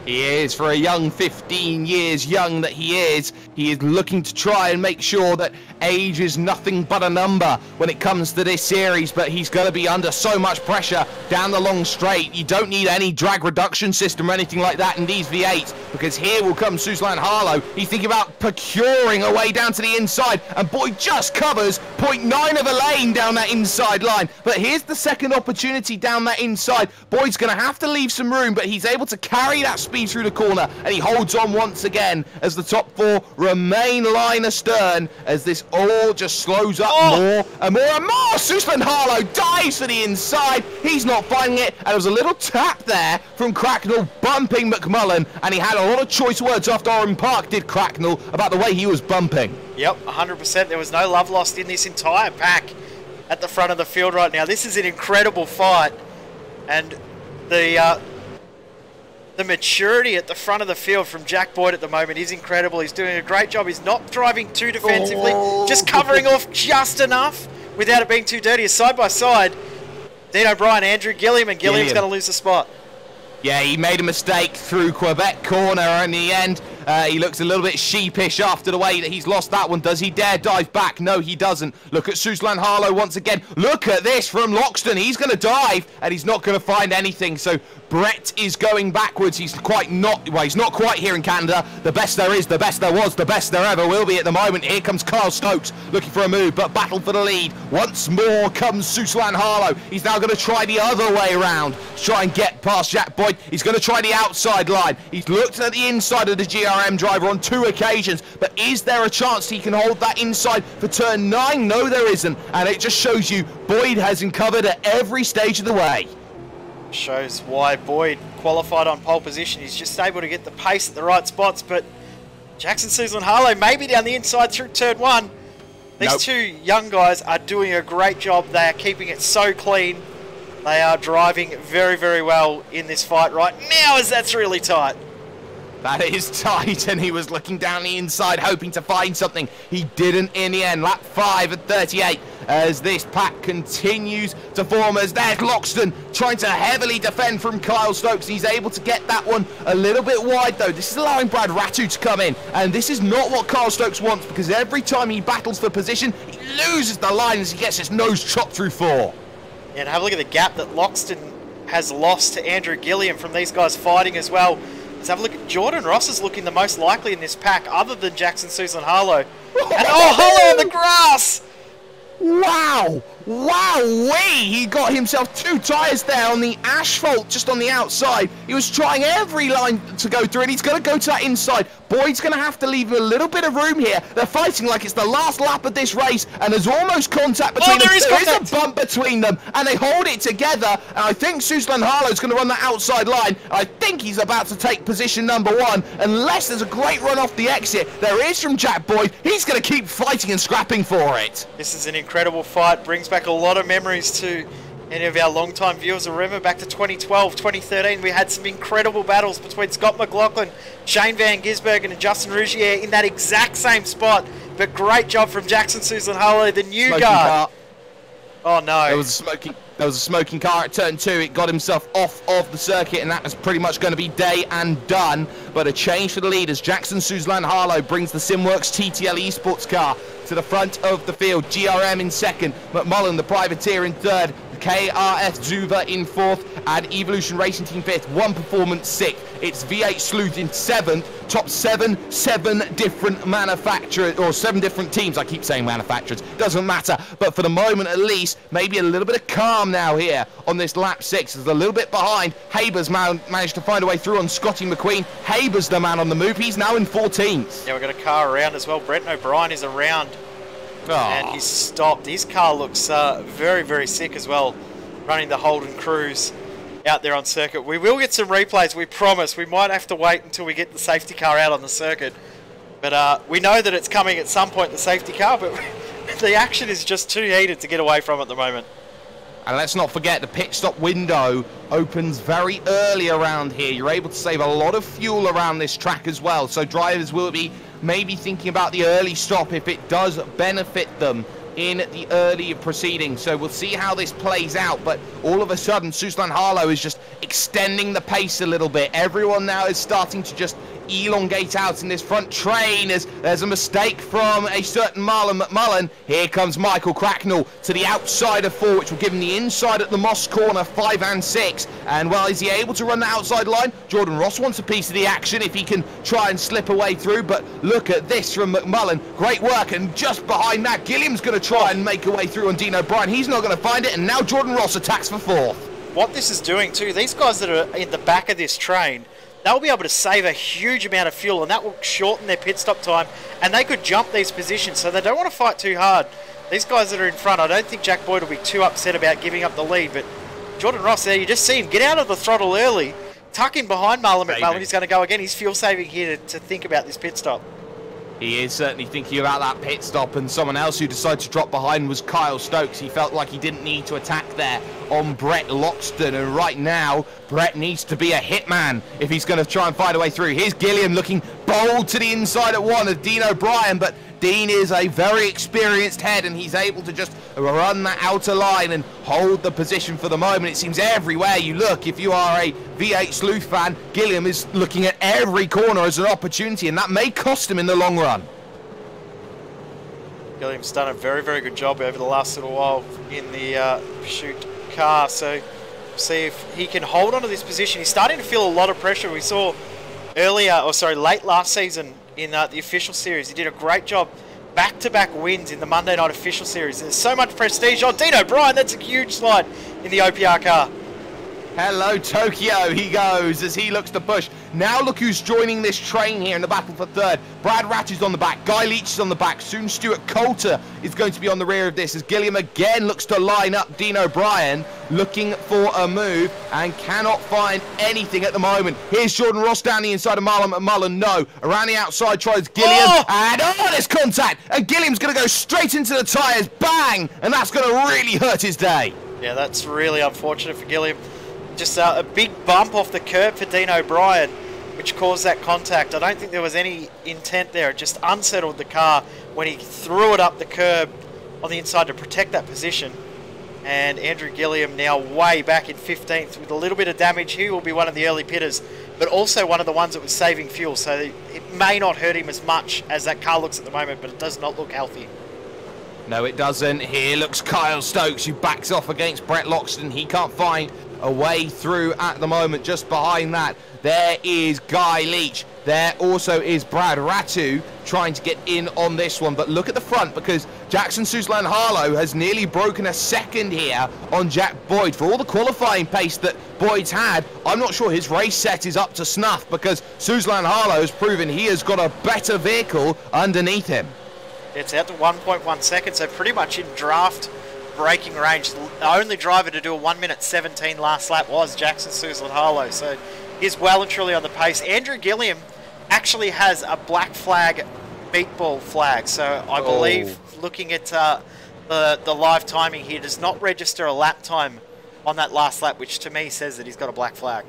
He is, for a young 15 years young that he is looking to try and make sure that age is nothing but a number when it comes to this series, but he's going to be under so much pressure down the long straight. You don't need any drag reduction system or anything like that in these V8s, because here will come Suzlan Harlow. He's thinking about procuring a way down to the inside, and Boyd just covers 0.9 of a lane down that inside line. But here's the second opportunity down that inside. Boyd's going to have to leave some room, but he's able to carry that speed through the corner, and he holds on once again as the top 4 remain line astern as this all just slows up more and more and more. Suzlan Harlow dives to the inside. He's not finding it, and there was a little tap there from Cracknell bumping McMullen, and he had a lot of choice words after Oran Park did, Cracknell, about the way he was bumping. Yep, 100%. There was no love lost in this entire pack at the front of the field right now. This is an incredible fight, and the maturity at the front of the field from Jack Boyd at the moment is incredible. He's doing a great job. He's not driving too defensively, just covering off just enough without it being too dirty. Side by side, Dean O'Brien, Andrew Gilliam, and Gilliam's going to lose the spot. Yeah, he made a mistake through Quebec corner in the end. He looks a little bit sheepish after the way that he's lost that one. Does he dare dive back? No, he doesn't. Look at Suzlan Harlow once again. Look at this from Loxton. He's going to dive, and he's not going to find anything. So Brett is going backwards. He's not quite here in Canada. The best there is, the best there was, the best there ever will be at the moment. Here comes Kyle Stokes looking for a move, but battle for the lead. Once more comes Suzlan Harlow. He's now going to try the other way around to try and get past Jack Boyd. He's going to try the outside line. He's looked at the inside of the GRM driver on 2 occasions, but is there a chance he can hold that inside for turn 9? No, there isn't, and it just shows you Boyd has him covered at every stage of the way. Shows why Boyd qualified on pole position. He's just able to get the pace at the right spots, but Jackson Suzlan Harlow maybe down the inside through turn 1. These two young guys are doing a great job. They are keeping it so clean. They are driving very, very well in this fight right now, as that's really tight. That is tight, and he was looking down the inside hoping to find something. He didn't in the end. Lap 5 at 38 as this pack continues to form, as there's Loxton trying to heavily defend from Kyle Stokes. He's able to get that one a little bit wide though. This is allowing Brad Ratu to come in, and this is not what Kyle Stokes wants, because every time he battles for position, he loses the line as he gets his nose chopped through 4. Yeah, and have a look at the gap that Loxton has lost to Andrew Gilliam from these guys fighting as well. Let's have a look at Jordan Ross is looking the most likely in this pack other than Jackson Suzlan Harlow. And Harlow on the grass! Wow! Wow-wee! He got himself 2 tyres there on the asphalt just on the outside. He was trying every line to go through, and he's going to go to that inside. Boyd's going to have to leave him a little bit of room here. They're fighting like it's the last lap of this race, and there's almost contact between them. There is a bump between them, and they hold it together. And I think Suzlan Harlow's going to run that outside line. I think he's about to take position number 1, unless there's a great run off the exit. There is from Jack Boyd. He's going to keep fighting and scrapping for it. This is an incredible fight. Brings back a lot of memories to any of our long-time viewers. Remember back to 2012, 2013, we had some incredible battles between Scott McLaughlin, Shane Van Gisbergen and Justin Rougier in that exact same spot. But great job from Jackson Suzlan Harlow, the new guard. Oh no. There was a smoking car at turn 2. It got himself off of the circuit, and that was pretty much going to be day and done. But a change for the lead as Jackson Suzlan Harlow brings the Simworks TTL Esports car to the front of the field. GRM in 2nd, McMullen the privateer in 3rd, KRF Zuva in 4th, and Evolution Racing Team 5th, One Performance 6th. It's V8 Sleuth in 7th, top seven different manufacturers, or 7 different teams. I keep saying manufacturers, doesn't matter. But for the moment at least, maybe a little bit of calm now here on this lap 6. It's a little bit behind. Haber's managed to find a way through on Scotty McQueen. Haber's the man on the move. He's now in 14th. Yeah, we've got a car around as well. Brent O'Brien is around. Oh. And he's stopped. His car looks very, very sick as well, running the Holden Cruise out there on circuit. We will get some replays, we promise. We might have to wait until we get the safety car out on the circuit. But we know that it's coming at some point, the safety car, but the action is just too heated to get away from at the moment. And let's not forget, the pit stop window opens very early around here. You're able to save a lot of fuel around this track as well. So drivers will be maybe thinking about the early stop if it does benefit them in the early proceedings. So we'll see how this plays out. But all of a sudden, Suslan Harlow is just extending the pace a little bit. Everyone now is starting to just elongate out in this front train as there's a mistake from a certain Marlon McMullen. Here comes Michael Cracknell to the outside of 4, which will give him the inside at the Moss corner, 5 and 6. And well, is he able to run the outside line? Jordan Ross wants a piece of the action if he can try and slip away through, but look at this from McMullen. Great work, and just behind that, Gilliam's going to try and make a way through on Dean O'Brien. He's not going to find it, and now Jordan Ross attacks for 4th. What this is doing too, these guys that are in the back of this train, they'll be able to save a huge amount of fuel, and that will shorten their pit stop time, and they could jump these positions, so they don't want to fight too hard. These guys that are in front, I don't think Jack Boyd will be too upset about giving up the lead, but Jordan Ross there, you just see him get out of the throttle early, tuck in behind Marlon McMullen. He's going to go again. He's fuel saving here to think about this pit stop. He is certainly thinking about that pit stop, and someone else who decided to drop behind was Kyle Stokes. He felt like he didn't need to attack there on Brett Loxton, and right now Brett needs to be a hitman if he's going to try and find a way through. Here's Gilliam looking bold to the inside at 1 of Dean O'Brien, but Dean is a very experienced head, and he's able to just run that outer line and hold the position for the moment. It seems everywhere you look, if you are a V8 Sleuth fan, Gilliam is looking at every corner as an opportunity, and that may cost him in the long run. Gilliam's done a very, very good job over the last little while in the pursuit car, so see if he can hold on to this position. He's starting to feel a lot of pressure. We saw late last season in the official series. He did a great job, back-to-back wins in the Monday Night Official Series. There's so much prestige. Oh, Dean O'Brien, that's a huge slide in the OPR car. Hello, Tokyo, he goes as he looks to push. Now look who's joining this train here in the battle for 3rd. Brad Ratch's on the back, Guy Leach is on the back, soon Stuart Coulter is going to be on the rear of this as Gilliam again looks to line up Dean O'Brien, looking for a move and cannot find anything at the moment. Here's Jordan Ross down the inside of Marlon McMullen, no. Around the outside tries Gilliam, and there's contact, and Gilliam's going to go straight into the tyres, bang, and that's going to really hurt his day. Yeah, that's really unfortunate for Gilliam. Just a big bump off the curb for Dean O'Brien, which caused that contact. I don't think there was any intent there. It just unsettled the car when he threw it up the curb on the inside to protect that position. And Andrew Gilliam now way back in 15th with a little bit of damage. He will be one of the early pitters, but also one of the ones that was saving fuel. So it may not hurt him as much as that car looks at the moment, but it does not look healthy. No, it doesn't. Here looks Kyle Stokes, who backs off against Brett Loxton. He can't find a way through at the moment. Just behind that, there is Guy Leach. There also is Brad Ratu trying to get in on this one. But look at the front, because Jackson Suslan Harlow has nearly broken a second here on Jack Boyd. For all the qualifying pace that Boyd's had, I'm not sure his race set is up to snuff, because Suslan Harlow has proven he has got a better vehicle underneath him. It's out to 1.1 seconds, so pretty much in draft braking range. The only driver to do a 1:17 last lap was Jackson Suslan Harlow, so he's well and truly on the pace. Andrew Gilliam actually has a black flag beatball flag, so I believe, looking at the live timing here, does not register a lap time on that last lap, which to me says that he's got a black flag.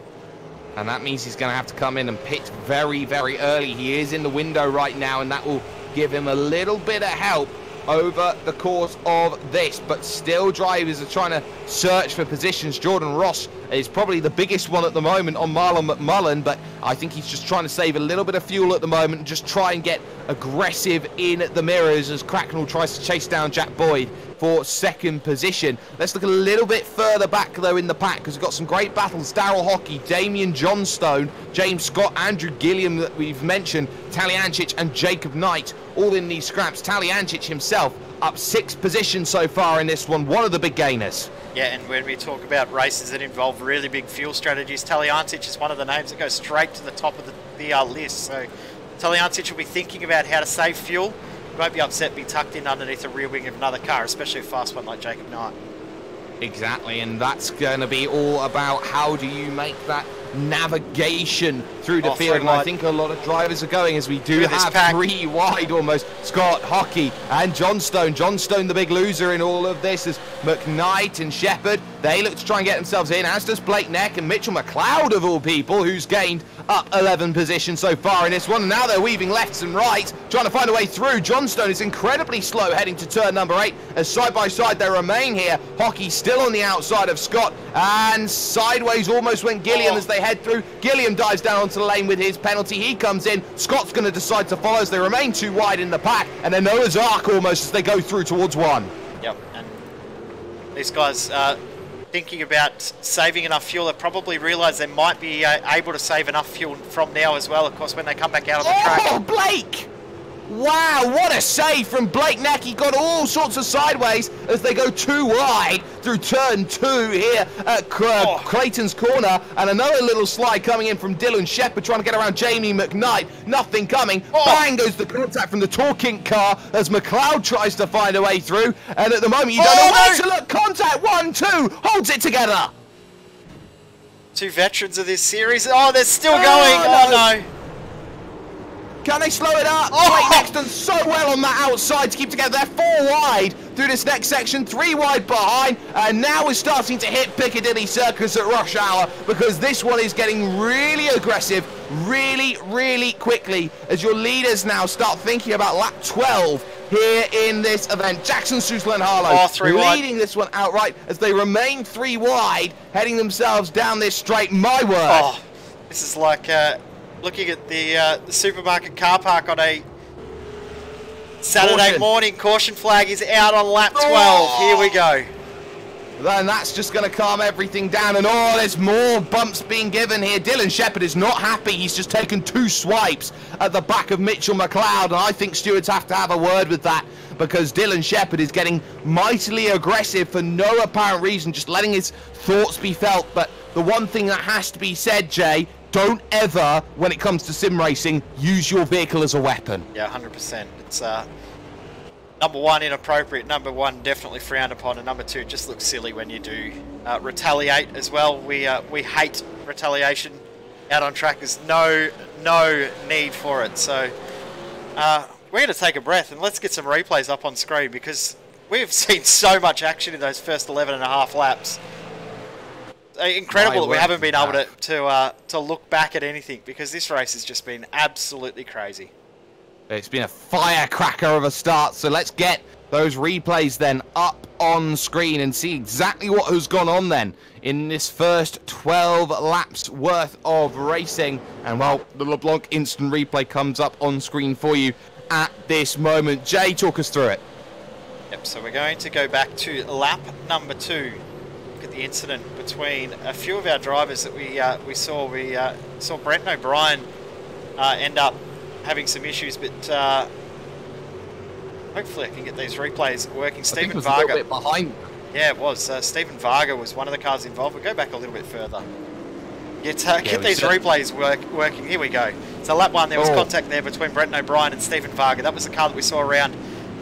And that means he's going to have to come in and pit very, very early. He is in the window right now, and that will give him a little bit of help over the course of this, but still drivers are trying to search for positions. Jordan Ross is probably the biggest one at the moment on Marlon McMullen, but I think he's just trying to save a little bit of fuel at the moment and just try and get aggressive in the mirrors as Cracknell tries to chase down Jack Boyd for second position. Let's look a little bit further back though in the pack, because we've got some great battles. Daryl Hockey, Damian Johnstone, James Scott, Andrew Gilliam that we've mentioned, Taliancic and Jacob Knight all in these scraps. Taliancic himself up 6 positions so far in this one of the big gainers. Yeah, and when we talk about races that involve really big fuel strategies, Taliancic is one of the names that goes straight to the top of the list. So Taliancic will be thinking about how to save fuel. He won't be upset being tucked in underneath the rear wing of another car, especially a fast one like Jacob Knight. Exactly, and that's going to be all about how do you make that navigation through the field, and I think a lot of drivers are going, as we do have 3 wide almost. Scott, Hockey and Johnstone. Johnstone the big loser in all of this, as McKnight and Shepherd, they look to try and get themselves in, as does Blake Neck and Mitchell McLeod of all people, who's gained up 11 positions so far in this one, and now they're weaving lefts and rights, trying to find a way through. Johnstone is incredibly slow heading to turn number 8, as side by side they remain here. Hockey still on the outside of Scott, and sideways almost went Gilliam as they head through. Gilliam dives down onto the lane with his penalty. He comes in. Scott's going to decide to follow as they remain 2 wide in the pack, and a Noah's Ark almost as they go through towards 1. Yep, and these guys thinking about saving enough fuel. They probably realise they might be able to save enough fuel from now as well, of course, when they come back out on the track. Oh, Blake! Wow, what a save from Blake Neck. He got all sorts of sideways as they go 2 wide through turn 2 here at Clayton's corner. And another little slide coming in from Dylan Shepherd trying to get around Jamie McKnight. Nothing coming. Bang goes the contact from the Torkink car as McLeod tries to find a way through. And at the moment, you don't know where to look. Contact 1, 2, holds it together. 2 veterans of this series. Oh, they're still going. Oh, no. Can they slow it up? Blake Neck's done so well on that outside to keep together. They're 4 wide through this next section, 3 wide behind, and now we're starting to hit Piccadilly Circus at rush hour, because this one is getting really aggressive, really quickly, as your leaders now start thinking about lap 12 here in this event. Jackson Suslan Harlow leading this one outright as they remain 3 wide, heading themselves down this straight. My word. Oh, this is like looking at the supermarket car park on a Saturday morning. Caution flag is out on lap 12. Here we go. Then that's just going to calm everything down, and there's more bumps being given here. Dylan Shepherd is not happy. He's just taken 2 swipes at the back of Mitchell McLeod, and I think stewards have to have a word with that, because Dylan Shepherd is getting mightily aggressive for no apparent reason, just letting his thoughts be felt. But the one thing that has to be said, Jay, don't ever, when it comes to sim racing, use your vehicle as a weapon. Yeah, 100%. It's number 1, inappropriate. Number 1, definitely frowned upon. And number 2, it just looks silly when you do retaliate as well. We hate retaliation out on track. There's no need for it. So we're going to take a breath and let's get some replays up on screen, because we've seen so much action in those first 11.5 laps. Incredible that we haven't been able to look back at anything, because this race has just been absolutely crazy. It's been a firecracker of a start, so let's get those replays then up on screen and see exactly what has gone on then in this first 12 laps worth of racing. And well, the LeBlanc instant replay comes up on screen for you at this moment. Jay, talk us through it. Yep, so we're going to go back to lap number 2. The incident between a few of our drivers that we saw. We saw Brenton O'Brien end up having some issues, but hopefully I can get these replays working. Stephen Varga. A little bit behind. Yeah, it was. Stephen Varga was one of the cars involved. We'll go back a little bit further. Get these replays working. Here we go. So lap 1, there was contact there between Brenton O'Brien and Stephen Varga. That was the car that we saw around.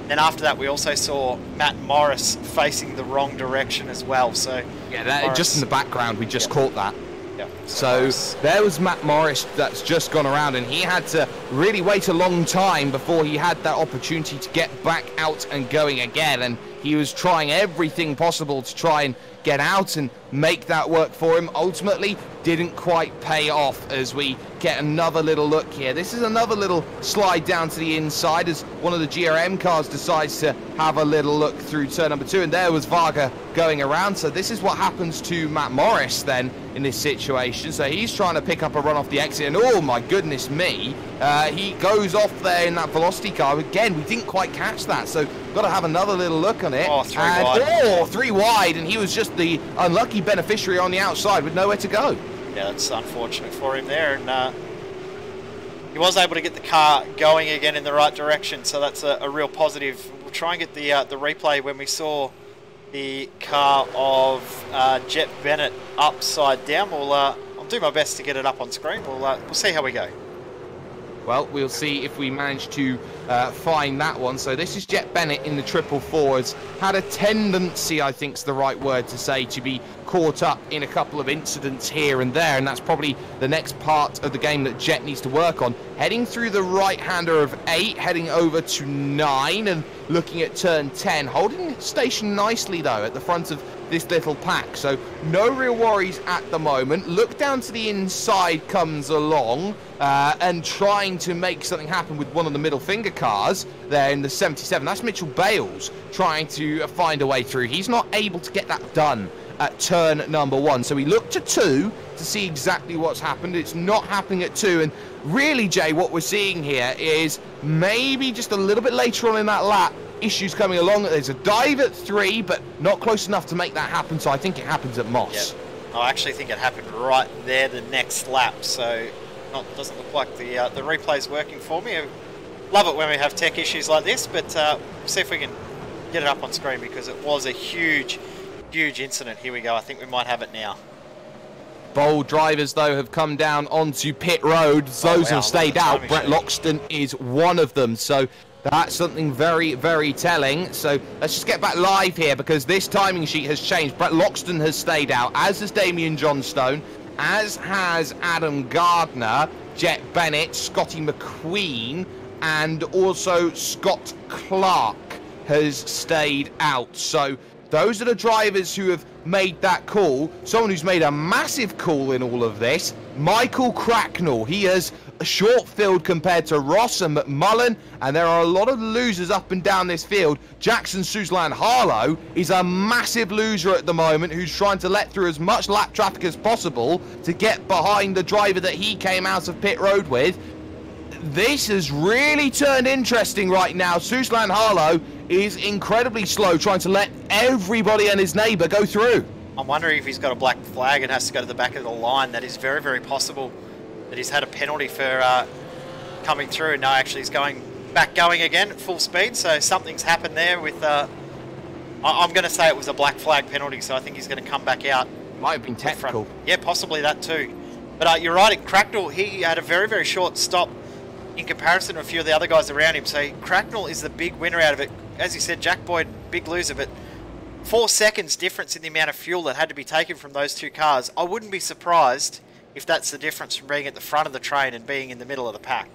And after that, we also saw Matt Morris facing the wrong direction as well. So yeah, that, just in the background, we just caught that. Yep. So there was Matt Morris that's just gone around, and he had to really wait a long time before he had that opportunity to get back out and going again. And He was trying everything possible to try and get out and make that work for him. Ultimately, didn't quite pay off as we get another little look here. This is another little slide down to the inside as one of the GRM cars decides to have a little look through turn number 2, and there was Varga going around. So this is what happens to Matt Morris then in this situation. So he's trying to pick up a run off the exit, and oh my goodness me, he goes off there in that velocity car. Again, we didn't quite catch that, so got to have another little look on it. Oh, three wide. 3 wide, and he was just the unlucky beneficiary on the outside with nowhere to go. Yeah, that's unfortunate for him there, and he was able to get the car going again in the right direction, so that's a real positive. We'll try and get the replay when we saw the car of Jet Bennett upside down. I'll do my best to get it up on screen. We'll see how we go. Well, we'll see if we manage to find that one. So this is Jet Bennett in the 444. Has had a tendency, I think is the right word to say, to be caught up in a couple of incidents here and there, and that's probably the next part of the game that Jet needs to work on. Heading through the right-hander of 8, heading over to 9, and looking at turn 10. Holding station nicely, though, at the front of this little pack, so no real worries at the moment. Look down to the inside comes along and trying to make something happen with one of the middle finger cars there in the 77. That's Mitchell Bales trying to find a way through. He's not able to get that done at turn number 1, so we look to 2 to see exactly what's happened. It's not happening at 2, and really, Jay, what we're seeing here is maybe just a little bit later on in that lap, issues coming along. There's a dive at 3, but not close enough to make that happen, so I think it happens at Moss. Yep. I actually think it happened right there the next lap, so doesn't look like the replay's working for me. I love it when we have tech issues like this, but see if we can get it up on screen, because it was a huge incident. Here we go. I think we might have it now. Bold drivers, though, have come down onto pit road. Those have stayed out. Brett Loxton is one of them, so that's something very, very telling. So let's just get back live here, because this timing sheet has changed. Brett Loxton has stayed out, as has Damien Johnstone, as has Adam Gardner, Jet Bennett, Scotty McQueen, and also Scott Clark has stayed out. So those are the drivers who have made that call. Someone who's made a massive call in all of this, Michael Cracknell. He has a short field compared to Ross and McMullen, and there are a lot of losers up and down this field. Jackson Suzlan Harlow is a massive loser at the moment, who's trying to let through as much lap traffic as possible to get behind the driver that he came out of pit road with. This has really turned interesting right now. Suzlan Harlow is incredibly slow, trying to let everybody and his neighbour go through. I'm wondering if he's got a black flag and has to go to the back of the line. That is very, very possible that he's had a penalty for coming through. No, actually he's going again at full speed, so something's happened there with... I'm going to say it was a black flag penalty, so I think he's going to come back out. Might have been technical. Yeah, possibly that too. But you're right, Cracknell, he had a very, very short stop in comparison to a few of the other guys around him. So Cracknell is the big winner out of it. As you said, Jack Boyd, big loser, but 4 seconds difference in the amount of fuel that had to be taken from those two cars. I wouldn't be surprised if that's the difference from being at the front of the train and being in the middle of the pack.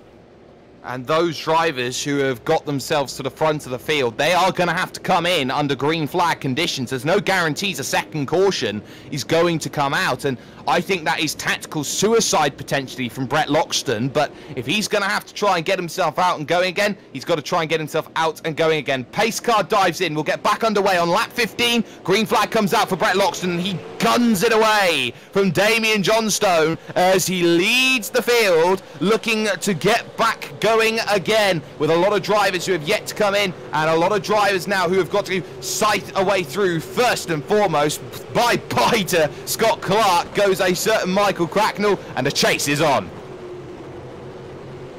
And those drivers who have got themselves to the front of the field, they are going to have to come in under green flag conditions. There's no guarantees a second caution is going to come out, and I think that is tactical suicide potentially from Brett Loxton. But if he's going to have to try and get himself out and going again, he's got to try and get himself out and going again. Pace car dives in. We'll get back underway on lap 15. Green flag comes out for Brett Loxton, and he guns it away from Damien Johnstone as he leads the field, looking to get back going again, with a lot of drivers who have yet to come in, and a lot of drivers now who have got to sight a way through. First and foremost, bye-bye to Scott Clark goes a certain Michael Cracknell, and the chase is on.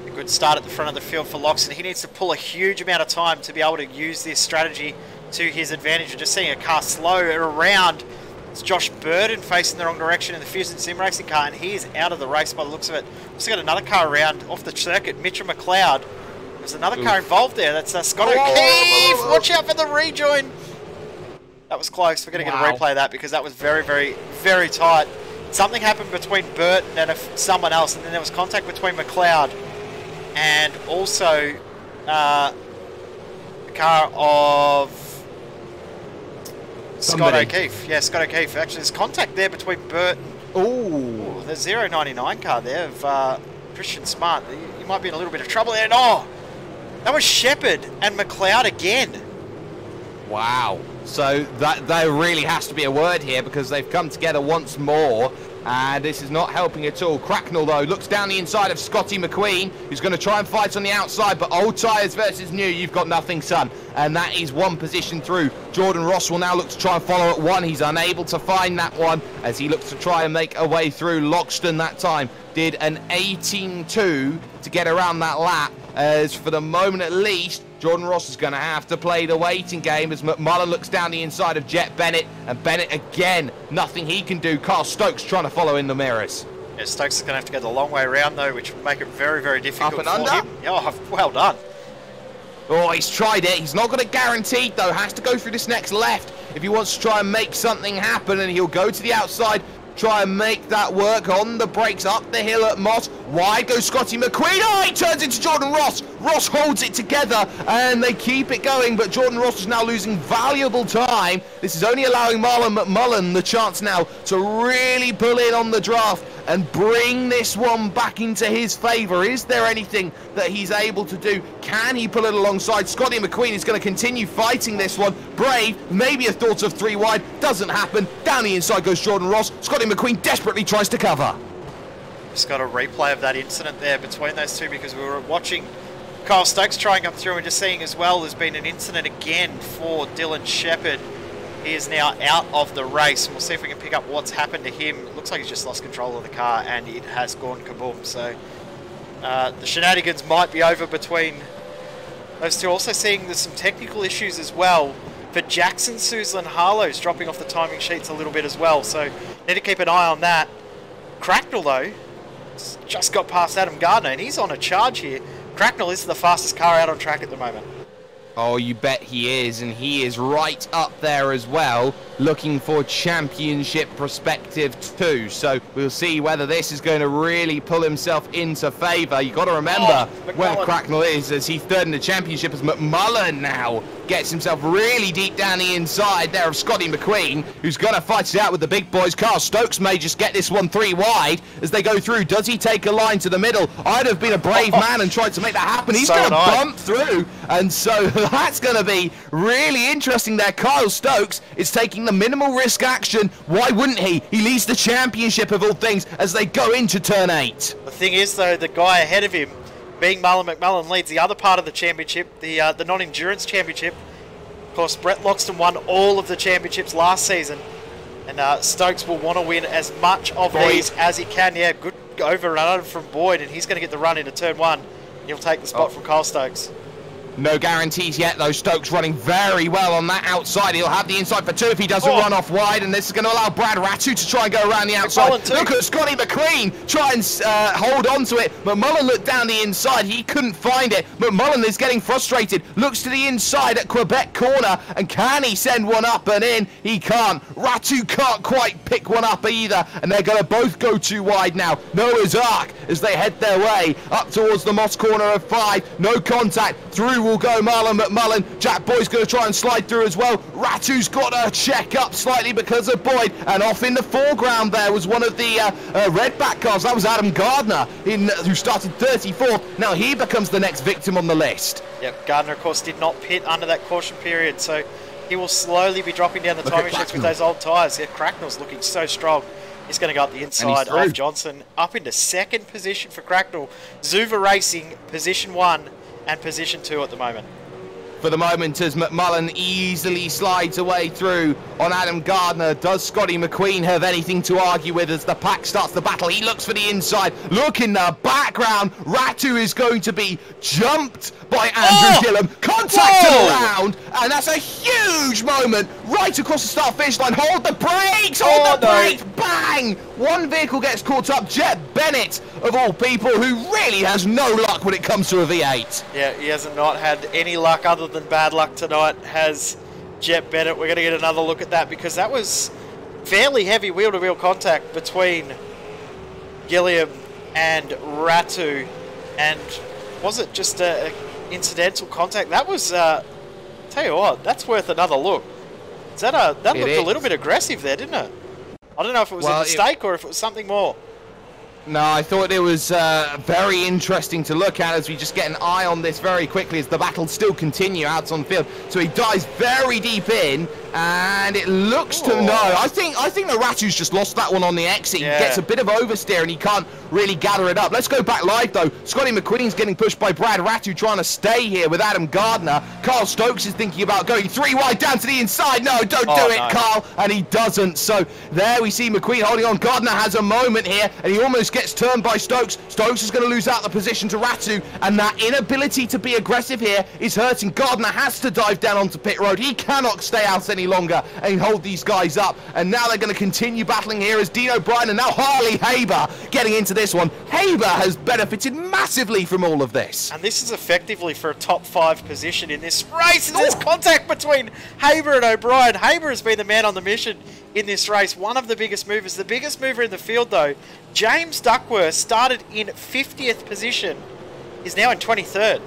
A good start at the front of the field for Loxton. He needs to pull a huge amount of time to be able to use this strategy to his advantage. We're just seeing a car slow around. It's Josh Burden facing the wrong direction in the Fusion Sim Racing car, and he is out of the race by the looks of it. We've also got another car around off the circuit, Mitchell McLeod. There's another car involved there. That's Scott O'Keefe. Watch out for the rejoin. That was close. We're going to get a replay of that, because that was very, very, very tight. Something happened between Burton and someone else, and then there was contact between McLeod and also the car of Scott O'Keefe. Yeah, Scott O'Keefe. Actually, there's contact there between Burt and... Ooh. The 099 car there of Christian Smart. He might be in a little bit of trouble there. And, oh, that was Shepherd and McLeod again. Wow. So that there really has to be a word here because they've come together once more. And this is not helping at all. Cracknell, though, looks down the inside of Scotty McQueen, who's going to try and fight on the outside. But old tyres versus new, you've got nothing, son. And that is one position through. Jordan Ross will now look to try and follow at one. He's unable to find that one as he looks to try and make a way through. Loxton that time did an 18.2 to get around that lap. As for the moment at least, Jordan Ross is going to have to play the waiting game as McMullen looks down the inside of Jet Bennett. And Bennett again, nothing he can do. Carl Stokes trying to follow in the mirrors. Yeah, Stokes is going to have to go the long way around though, which would make it very, very difficult Up and for under. him. Oh, well done. Oh, he's tried it. He's not got it guaranteed, though. Has to go through this next left if he wants to try and make something happen. And he'll go to the outside, try and make that work on the brakes up the hill at Moss. Wide goes Scotty McQueen. Oh, he turns into Jordan Ross. Ross holds it together, and they keep it going. But Jordan Ross is now losing valuable time. This is only allowing Marlon McMullen the chance now to really pull in on the draft and bring this one back into his favour. Is there anything that he's able to do? Can he pull it alongside? Scotty McQueen is going to continue fighting this one. Brave, maybe a thought of 3 wide. Doesn't happen. Down the inside goes Jordan Ross. Scotty McQueen desperately tries to cover. Just got a replay of that incident there between those two because we were watching Kyle Stokes trying up through and just seeing as well there's been an incident again for Dylan Shepherd. He is now out of the race, and we'll see if we can pick up what's happened to him. It looks like he's just lost control of the car and it has gone kaboom. So the shenanigans might be over between those two. Also seeing there's some technical issues as well for Jackson Suzlin Harlow's dropping off the timing sheets a little bit as well. So need to keep an eye on that. Cracknell though just got past Adam Gardner and he's on a charge here. Cracknell is the fastest car out on track at the moment. Oh, you bet he is, and he is right up there as well, looking for championship perspective too. So we'll see whether this is going to really pull himself into favour. You've got to remember where Cracknell is, as he's third in the championship, as McMullen now gets himself really deep down the inside there of Scotty McQueen, who's going to fight it out with the big boys. Carl Stokes may just get this one 3 wide as they go through. Does he take a line to the middle? I'd have been a brave man and tried to make that happen. He's going to bump through, and so that's going to be really interesting there. Kyle Stokes is taking the minimal risk action. Why wouldn't he? He leads the championship of all things as they go into turn 8. The thing is though, the guy ahead of him, being Marlon McMullen, leads the other part of the championship, the non-endurance championship. Of course, Brett Loxton won all of the championships last season, and Stokes will want to win as much of these as he can. Yeah, good overrun from Boyd, and he's going to get the run into turn 1. He'll take the spot from Kyle Stokes. No guarantees yet, though. Stokes running very well on that outside. He'll have the inside for 2 if he doesn't run off wide, and this is going to allow Brad Ratu to try and go around the outside. Look at Scotty McQueen try and hold on to it. McMullen looked down the inside. He couldn't find it. McMullen is getting frustrated. Looks to the inside at Quebec corner, and can he send one up and in? He can't. Ratu can't quite pick one up either, and they're going to both go 2 wide now. Noah's Ark as they head their way up towards the Moss corner of 5. No contact. Through will go Marlon McMullen. Jack Boyd's going to try and slide through as well. Ratu's got to check up slightly because of Boyd, and off in the foreground there was one of the redback cars. That was Adam Gardner who started 34th. Now he becomes the next victim on the list. Yep, Gardner of course did not pit under that caution period, so he will slowly be dropping down the timing sheets with those old tyres. Yeah, Cracknell's looking so strong. He's going to go up the inside of Johnson, up into 2nd position for Cracknell. Zuva Racing, position 1 and position 2 at the moment. For the moment, as McMullen easily slides away through on Adam Gardner, does Scotty McQueen have anything to argue with as the pack starts the battle? He looks for the inside. Look in the background. Ratu is going to be jumped by Andrew Gillum. Contact to the round, and that's a huge moment right across the start-finish line. Hold the brakes! Hold the brakes! Bang! One vehicle gets caught up. Jet Bennett, of all people, who really has no luck when it comes to a V8. Yeah, he has not had any luck other than bad luck tonight, has Jet Bennett. We're going to get another look at that because that was fairly heavy wheel-to-wheel contact between Gilliam and Ratu, and was it just a incidental contact? That was, tell you what, that's worth another look. That looked a little bit aggressive there, didn't it? I don't know if it was a mistake or if it was something more. No, I thought it was very interesting to look at as we just get an eye on this very quickly as the battle still continue out on the field. So he dives very deep in, and it looks to I think the Ratu's just lost that one on the exit. Yeah. He gets a bit of oversteer and he can't really gather it up. Let's go back live though. Scotty McQueen's getting pushed by Brad Ratu, trying to stay here with Adam Gardner. Carl Stokes is thinking about going 3 wide down to the inside. No, don't do it, Carl. And he doesn't. So there we see McQueen holding on. Gardner has a moment here, and he almost gets turned by Stokes. Stokes is going to lose out the position to Ratu, and that inability to be aggressive here is hurting. Gardner has to dive down onto pit road. He cannot stay out any longer and hold these guys up. And now they're going to continue battling here as Dean O'Brien and now Harley Haber getting into this one. Haber has benefited massively from all of this. And this is effectively for a top 5 position in this race. And there's contact between Haber and O'Brien. Haber has been the man on the mission in this race. One of the biggest movers. The biggest mover in the field, though, James Duckworth, started in 50th position, is now in 23rd.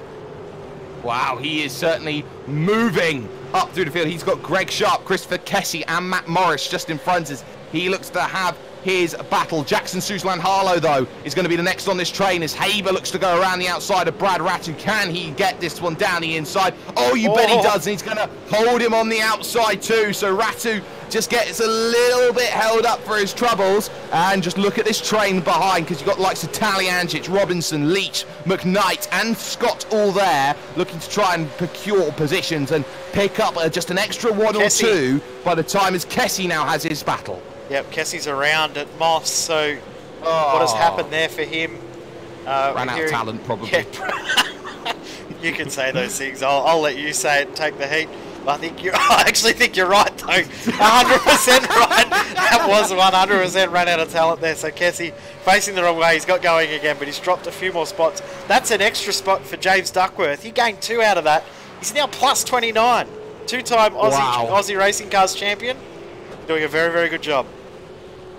Wow, he is certainly moving up through the field. He's got Greg Sharp, Christopher Kessie and Matt Morris just in front of us. He looks to have his battle. Jackson Suzlan Harlow, though, is going to be the next on this train as Haber looks to go around the outside of Brad Ratu. Can he get this one down the inside? Oh, you bet he does, and he's going to hold him on the outside too. So Ratu just gets a little bit held up for his troubles. And just look at this train behind, because you've got the likes of Taliangic, Robinson, Leach, McKnight and Scott all there looking to try and procure positions and pick up just an extra 1 or 2 by the time as Kessie now has his battle. Yep, Kessie's around at Moss, so what has happened there for him? Ran out of talent, probably. Yeah. You can say those things. I'll let you say it and take the heat. I actually think you're right, though. 100% right. That was 100% ran out of talent there. So Kessie facing the wrong way. He's got going again, but he's dropped a few more spots. That's an extra spot for James Duckworth. He gained 2 out of that. He's now plus 29. 2-time Aussie Racing Cars champion. Doing a very, very good job.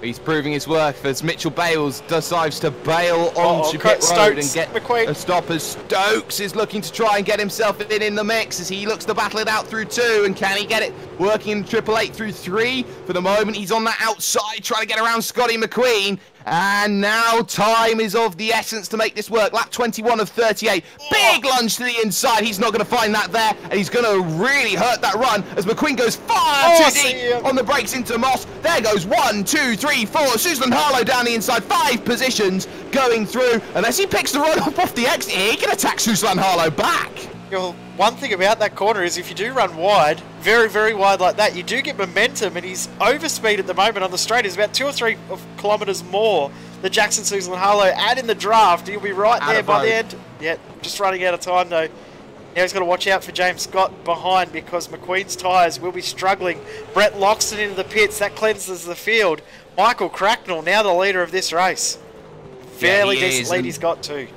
He's proving his worth as Mitchell Bales decides to bail onto pit road and get a stop as Stokes is looking to try and get himself in the mix as he looks to battle it out through 2. And can he get it working in Triple 8 through 3? For the moment, he's on that outside trying to get around Scotty McQueen. And now time is of the essence to make this work. Lap 21 of 38. Big lunge to the inside. He's not going to find that there. And he's going to really hurt that run as McQueen goes far too deep on the brakes into Moss. There goes 1, 2, 3, 4. Suzlan Harlow down the inside. 5 positions going through. Unless he picks the run up off the exit, he can attack Suzlan Harlow back. Well, one thing about that corner is if you do run wide, very, very wide like that, you do get momentum, and he's overspeed at the moment on the straight. He's about 2 or 3 kilometres more than Jackson Suzlan Harlow. Add in the draft, he'll be right there by the end. Yeah, just running out of time though. Now he's got to watch out for James Scott behind because McQueen's tyres will be struggling. Brett Loxton into the pits, that cleanses the field. Michael Cracknell, now the leader of this race. Fairly decent lead he's got too.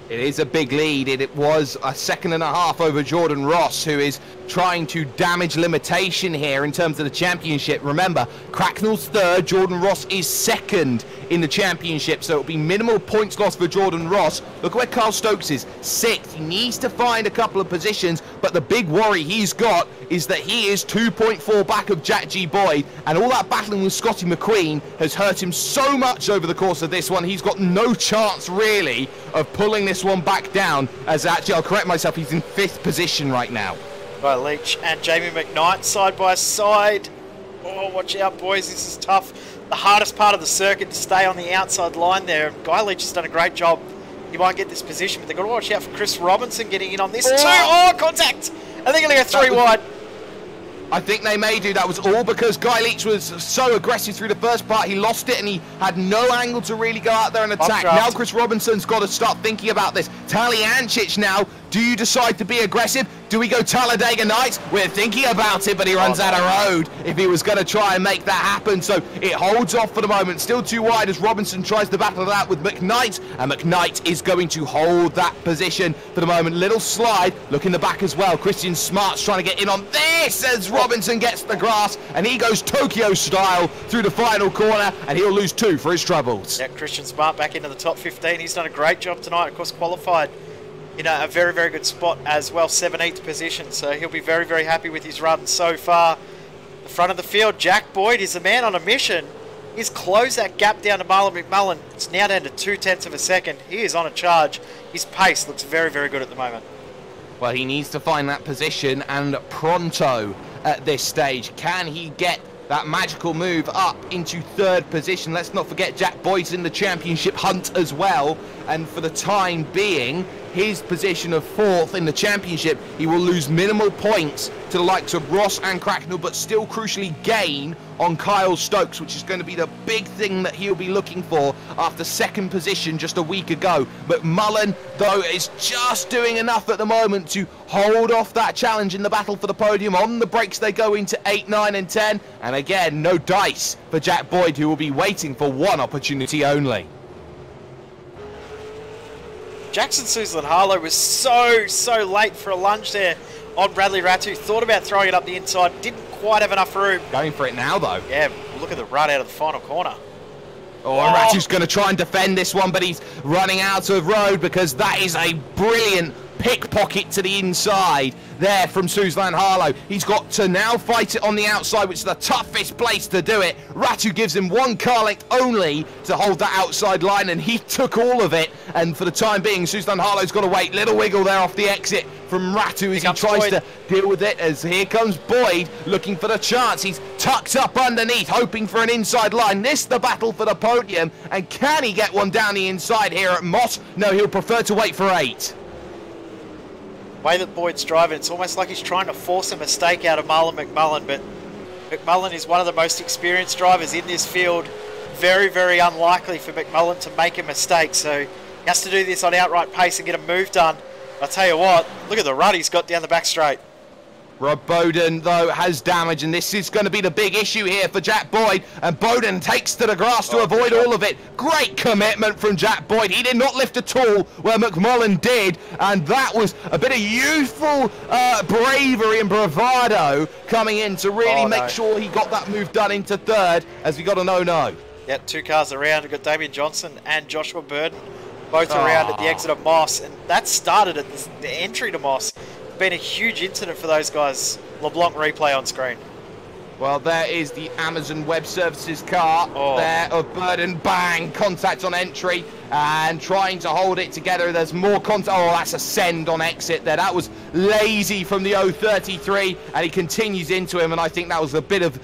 It is a big lead. It was a 1.5 seconds over Jordan Ross, who is trying to damage limitation here in terms of the championship. Remember, Cracknell's 3rd, Jordan Ross is 2nd in the championship, so it'll be minimal points loss for Jordan Ross. Look at where Carl Stokes is, 6th. He needs to find a couple of positions, but the big worry he's got is that he is 2.4 back of Jack G. Boyd, and all that battling with Scotty McQueen has hurt him so much over the course of this one. He's got no chance, really, of pulling this one back down, as actually, I'll correct myself, he's in 5th position right now. By Leach and Jamie McKnight side by side. Oh, watch out, boys. This is tough. The hardest part of the circuit to stay on the outside line there. Guy Leach has done a great job. He might get this position, but they've got to watch out for Chris Robinson getting in on this too. Oh, contact! I think they're going to go 3 wide. I think they may do. That was all because Guy Leach was so aggressive through the first part. He lost it and he had no angle to really go out there and attack. Now Chris Robinson's got to start thinking about this. Taliancic now. Do you decide to be aggressive? Do we go Talladega Nights? We're thinking about it, but he runs out of road if he was going to try and make that happen. So it holds off for the moment. Still too wide as Robinson tries to battle that with McKnight. And McKnight is going to hold that position for the moment. Little slide. Look in the back as well. Christian Smart's trying to get in on this as Robinson gets the grass. And he goes Tokyo style through the final corner. And he'll lose 2 for his troubles. Yeah, Christian Smart back into the top 15. He's done a great job tonight. Of course, qualified in a very, very good spot as well, 17th position. So he'll be very, very happy with his run so far. The front of the field, Jack Boyd is the man on a mission. He's closed that gap down to Marlon McMullen. It's now down to 0.2 of a second. He is on a charge. His pace looks very, very good at the moment. Well, he needs to find that position, and pronto at this stage. Can he get that magical move up into third position? Let's not forget Jack Boyd's in the championship hunt as well, and for the time being, his position of fourth in the championship, he will lose minimal points to the likes of Ross and Cracknell, but still crucially gain on Kyle Stokes, which is going to be the big thing that he'll be looking for after second position just a week ago. McMullen, though, is just doing enough at the moment to hold off that challenge in the battle for the podium. On the brakes they go into 8, 9 and 10, and again, no dice for Jack Boyd, who will be waiting for one opportunity only. Jackson Suzlin-Harlow was so late for a lunge there on Bradley Ratu. Thought about throwing it up the inside, didn't quite have enough room. Going for it now, though. Yeah, look at the run out of the final corner. Oh, and Ratu's going to try and defend this one, but he's running out of road because that is a brilliant pickpocket to the inside there from Suzlin-Harlow. He's got to now fight it on the outside, which is the toughest place to do it. Ratu gives him one car length only to hold that outside line, and he took all of it. And for the time being, Suzlin-Harlow's got to wait. Little wiggle there off the exit from Ratu as he tries to deal with it, as here comes Boyd looking for the chance. He's tucked up underneath, hoping for an inside line. This the battle for the podium, and can he get one down the inside here at Moss? No, he'll prefer to wait for 8. Way that Boyd's driving, it's almost like he's trying to force a mistake out of Marlon McMullen, but McMullen is one of the most experienced drivers in this field. Very, very unlikely for McMullen to make a mistake, so he has to do this on outright pace and get a move done. I'll tell you what, look at the run he's got down the back straight. Rob Bowden, though, has damage, and this is going to be the big issue here for Jack Boyd, and Bowden takes to the grass to avoid all of it. Great commitment from Jack Boyd. He did not lift at all where McMullen did, and that was a bit of youthful bravery and bravado coming in to really make sure he got that move done into third, as he got a no-no. Yeah, 2 cars around. We've got Damien Johnson and Joshua Burden both around at the exit of Moss, and that started at the entry to Moss. Been a huge incident for those guys. LeBlanc replay on screen. Well, there is the Amazon Web Services car there of Burden. Bang, contact on entry and trying to hold it together. There's more contact. Oh, that's a send on exit there. That was lazy from the 033, and he continues into him, and I think that was a bit of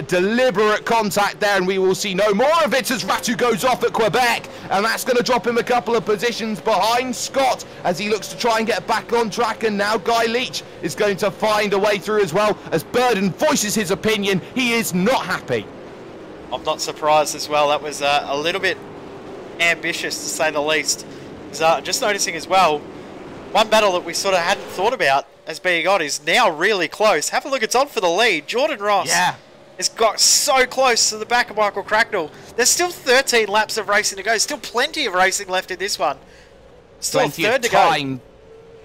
deliberate contact there, and we will see no more of it as Ratu goes off at Quebec, and that's going to drop him a couple of positions behind Scott as he looks to try and get back on track. And now Guy Leach is going to find a way through as well, as Burden voices his opinion. He is not happy. I'm not surprised as well. That was a little bit ambitious, to say the least. Just noticing as well, one battle that we sort of hadn't thought about as being on is now really close. Have a look, it's on for the lead. Jordan Ross has got so close to the back of Michael Cracknell. There's still 13 laps of racing to go. Still plenty of racing left in this one. Still a third to go.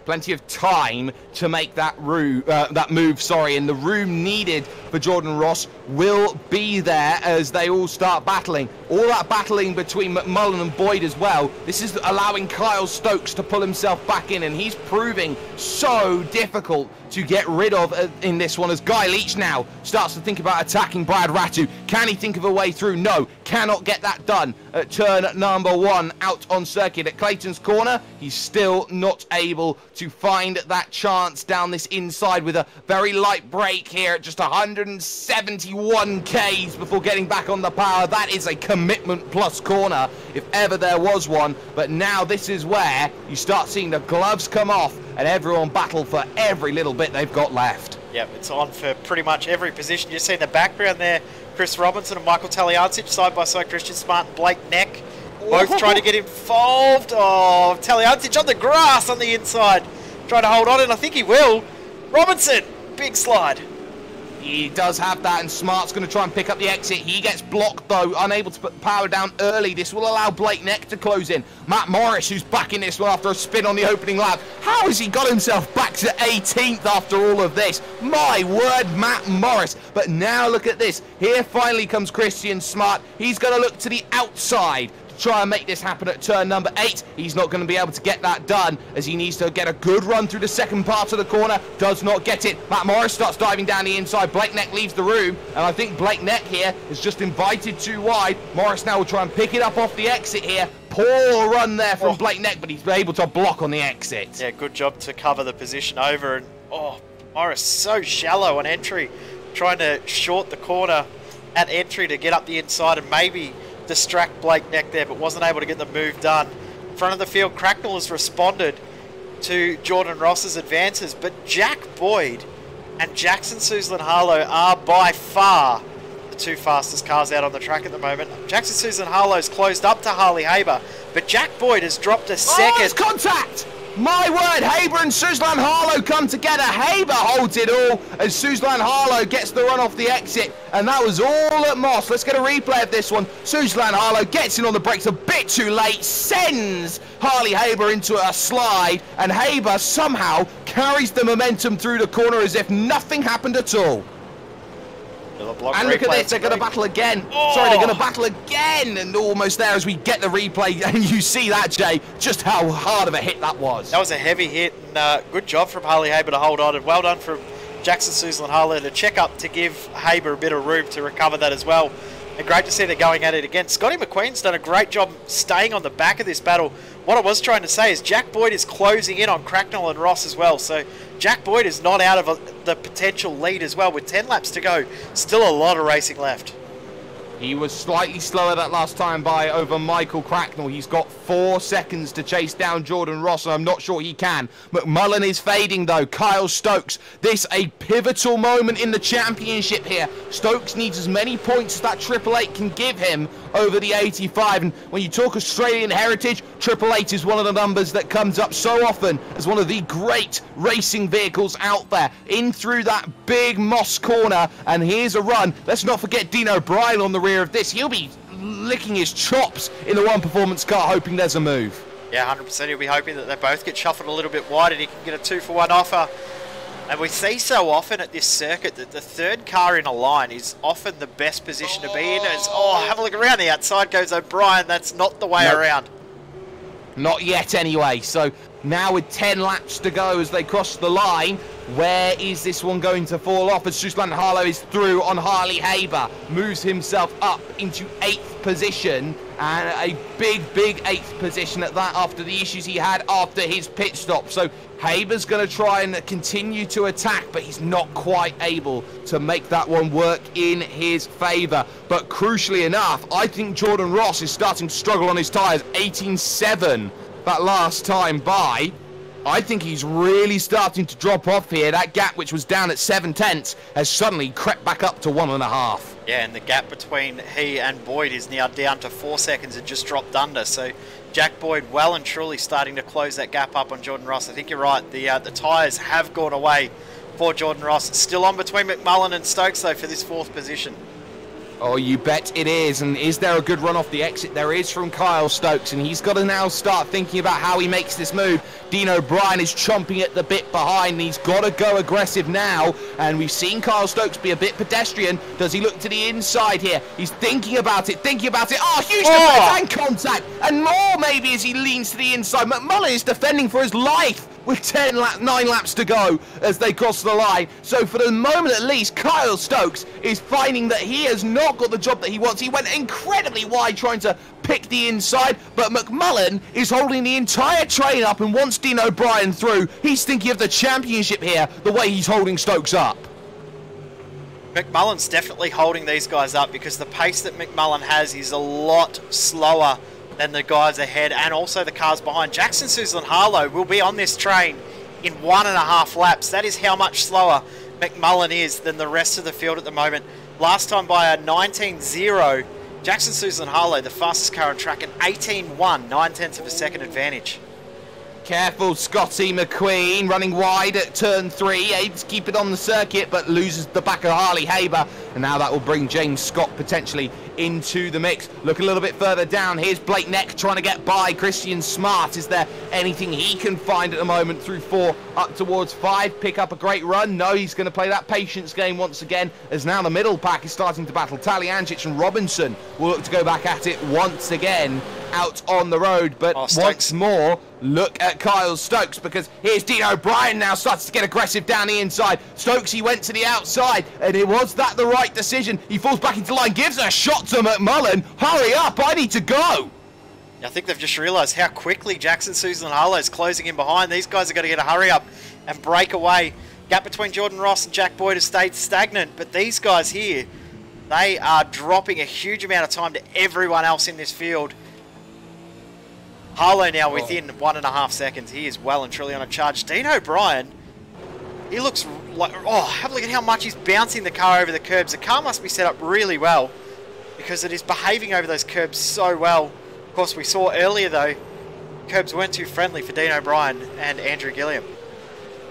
Plenty of time to make that move, and the room needed for Jordan Ross will be there as they all start battling. All that battling between McMullen and Boyd as well. This is allowing Kyle Stokes to pull himself back in, and he's proving so difficult to get rid of in this one, as Guy Leach now starts to think about attacking Brad Ratu. Can he think of a way through? No, cannot get that done at turn number 1 out on circuit at Clayton's Corner. He's still not able to find that chance down this inside with a very light brake here at just 171 Ks before getting back on the power. That is a commitment plus corner if ever there was one, but now this is where you start seeing the gloves come off and everyone battle for every little bit they've got left. Yep, it's on for pretty much every position. You see in the background there, Chris Robinson and Michael Taliancic side by side, Christian Smart and Blake Neck, both trying to get involved. Oh, Taliancic on the grass on the inside, trying to hold on, and I think he will. Robinson, big slide. He does have that, and Smart's going to try and pick up the exit. He gets blocked, though, unable to put power down early. This will allow Blake Neck to close in. Matt Morris, who's back in this one after a spin on the opening lap. How has he got himself back to 18th after all of this? My word, Matt Morris. But now look at this. Here finally comes Christian Smart. He's going to look to the outside to to try and make this happen at turn number 8. He's not going to be able to get that done, as he needs to get a good run through the second part of the corner. Does not get it. Matt Morris starts diving down the inside. Blake Neck leaves the room, and I think Blake Neck here is just invited too wide. Morris now will try and pick it up off the exit here. Poor run there from Blake Neck, but he's able to block on the exit. Yeah, good job to cover the position over. And Morris so shallow on entry, trying to short the corner at entry to get up the inside and maybe distract Blake Neck there, but wasn't able to get the move done. In front of the field, Cracknell has responded to Jordan Ross's advances, but Jack Boyd and Jackson Suzlin-Harlow are by far the two fastest cars out on the track at the moment. Jackson Suzlin-Harlow's closed up to Harley Haber, but Jack Boyd has dropped a second. Oh, it's contact! My word, Haber and Suzlin-Harlow come together. Haber holds it all as Suzlin-Harlow gets the run off the exit, and that was all at Moss. Let's get a replay of this one. Suzlin-Harlow gets in on the brakes a bit too late, sends Harley Haber into a slide, and Haber somehow carries the momentum through the corner as if nothing happened at all. And look at this, they're going to battle again. Sorry, they're going to battle again, and almost there as we get the replay, and you see that, Jay, just how hard of a hit that was. That was a heavy hit, and good job from Harley Haber to hold on, and well done from Jackson Suzlin-Harlow to check up to give Haber a bit of room to recover that as well. And great to see they're going at it again. Scotty McQueen's done a great job staying on the back of this battle. What I was trying to say is Jack Boyd is closing in on Cracknell and Ross as well. So Jack Boyd is not out of the potential lead as well. With 10 laps to go, still a lot of racing left. He was slightly slower that last time by over Michael Cracknell. He's got 4 seconds to chase down Jordan Ross, and I'm not sure he can. McMullen is fading, though. Kyle Stokes, this a pivotal moment in the championship here. Stokes needs as many points as that Triple Eight can give him over the 85. And when you talk Australian heritage, Triple Eight is one of the numbers that comes up so often as one of the great racing vehicles out there. In through that big Moss corner, and here's a run. Let's not forget Dean O'Brien on the rear of this. He'll be licking his chops in the one performance car, hoping there's a move. Yeah, 100%. He'll be hoping that they both get shuffled a little bit wide and he can get a 2-for-1 offer. And we see so often at this circuit that the third car in a line is often the best position to be in. As, have a look around the outside goes O'Brien. That's not the way around. Not yet anyway. So now with 10 laps to go as they cross the line, where is this one going to fall off as Suzlin-Harlow is through on Harley Haber, moves himself up into 8th position, and a big 8th position at that after the issues he had after his pit stop. So Haber's going to try and continue to attack, but he's not quite able to make that one work in his favour. But crucially enough, I think Jordan Ross is starting to struggle on his tyres. 18.7 that last time by. I think he's really starting to drop off here. That gap, which was down at 7/10, has suddenly crept back up to 1.5. Yeah, and the gap between he and Boyd is now down to 4 seconds. It just dropped under. So Jack Boyd well and truly starting to close that gap up on Jordan Ross. I think you're right. The tyres have gone away for Jordan Ross. It's still on between McMullen and Stokes, though, for this 4th position. Oh, you bet it is. And is there a good run off the exit? There is from Kyle Stokes, and he's got to now start thinking about how he makes this move. Dean O'Brien is chomping at the bit behind, and he's got to go aggressive now. And we've seen Kyle Stokes be a bit pedestrian. Does he look to the inside here? He's thinking about it. Oh, huge defense and contact. And more maybe as he leans to the inside. McMullen is defending for his life with 9 laps to go as they cross the line. So for the moment at least, Kyle Stokes is finding that he has not got the job that he wants. He went incredibly wide trying to pick the inside, but McMullen is holding the entire train up, and once Dean O'Brien through, he's thinking of the championship here, the way he's holding Stokes up. McMullen's definitely holding these guys up because the pace that McMullen has is a lot slower than the guys ahead and also the cars behind. Jackson Suzlin-Harlow will be on this train in 1.5 laps. That is how much slower McMullen is than the rest of the field at the moment. Last time by a 19.0, Jackson Suzlin-Harlow, the fastest car on track, an 18.1, 9/10 of a second advantage. Careful, Scotty McQueen, running wide at turn 3, aims to keep it on the circuit, but loses the back of Harley Haber, and now that will bring James Scott potentially into the mix. Look a little bit further down, here's Blake Neck trying to get by Christian Smart. Is there anything he can find at the moment through 4 up towards 5, pick up a great run? No, he's going to play that patience game once again, as now the middle pack is starting to battle. Talyanjic and Robinson will look to go back at it once again. out on the road. But once more, look at Kyle Stokes, because here's Dean O'Brien now starts to get aggressive down the inside. Stokes, he went to the outside, and was that the right decision? He falls back into line, gives a shot to McMullen. Hurry up, I need to go. I think they've just realised how quickly Jackson Susan Harlow is closing in behind. These guys are going to get a hurry up and break away. Gap between Jordan Ross and Jack Boyd has stayed stagnant, but these guys here, they are dropping a huge amount of time to everyone else in this field. Harlow now within 1.5 seconds. He is well and truly on a charge. Dean O'Brien, he looks like, have a look at how much he's bouncing the car over the curbs. The car must be set up really well because it is behaving over those curbs so well. Of course, we saw earlier though, curbs weren't too friendly for Dean O'Brien and Andrew Gilliam.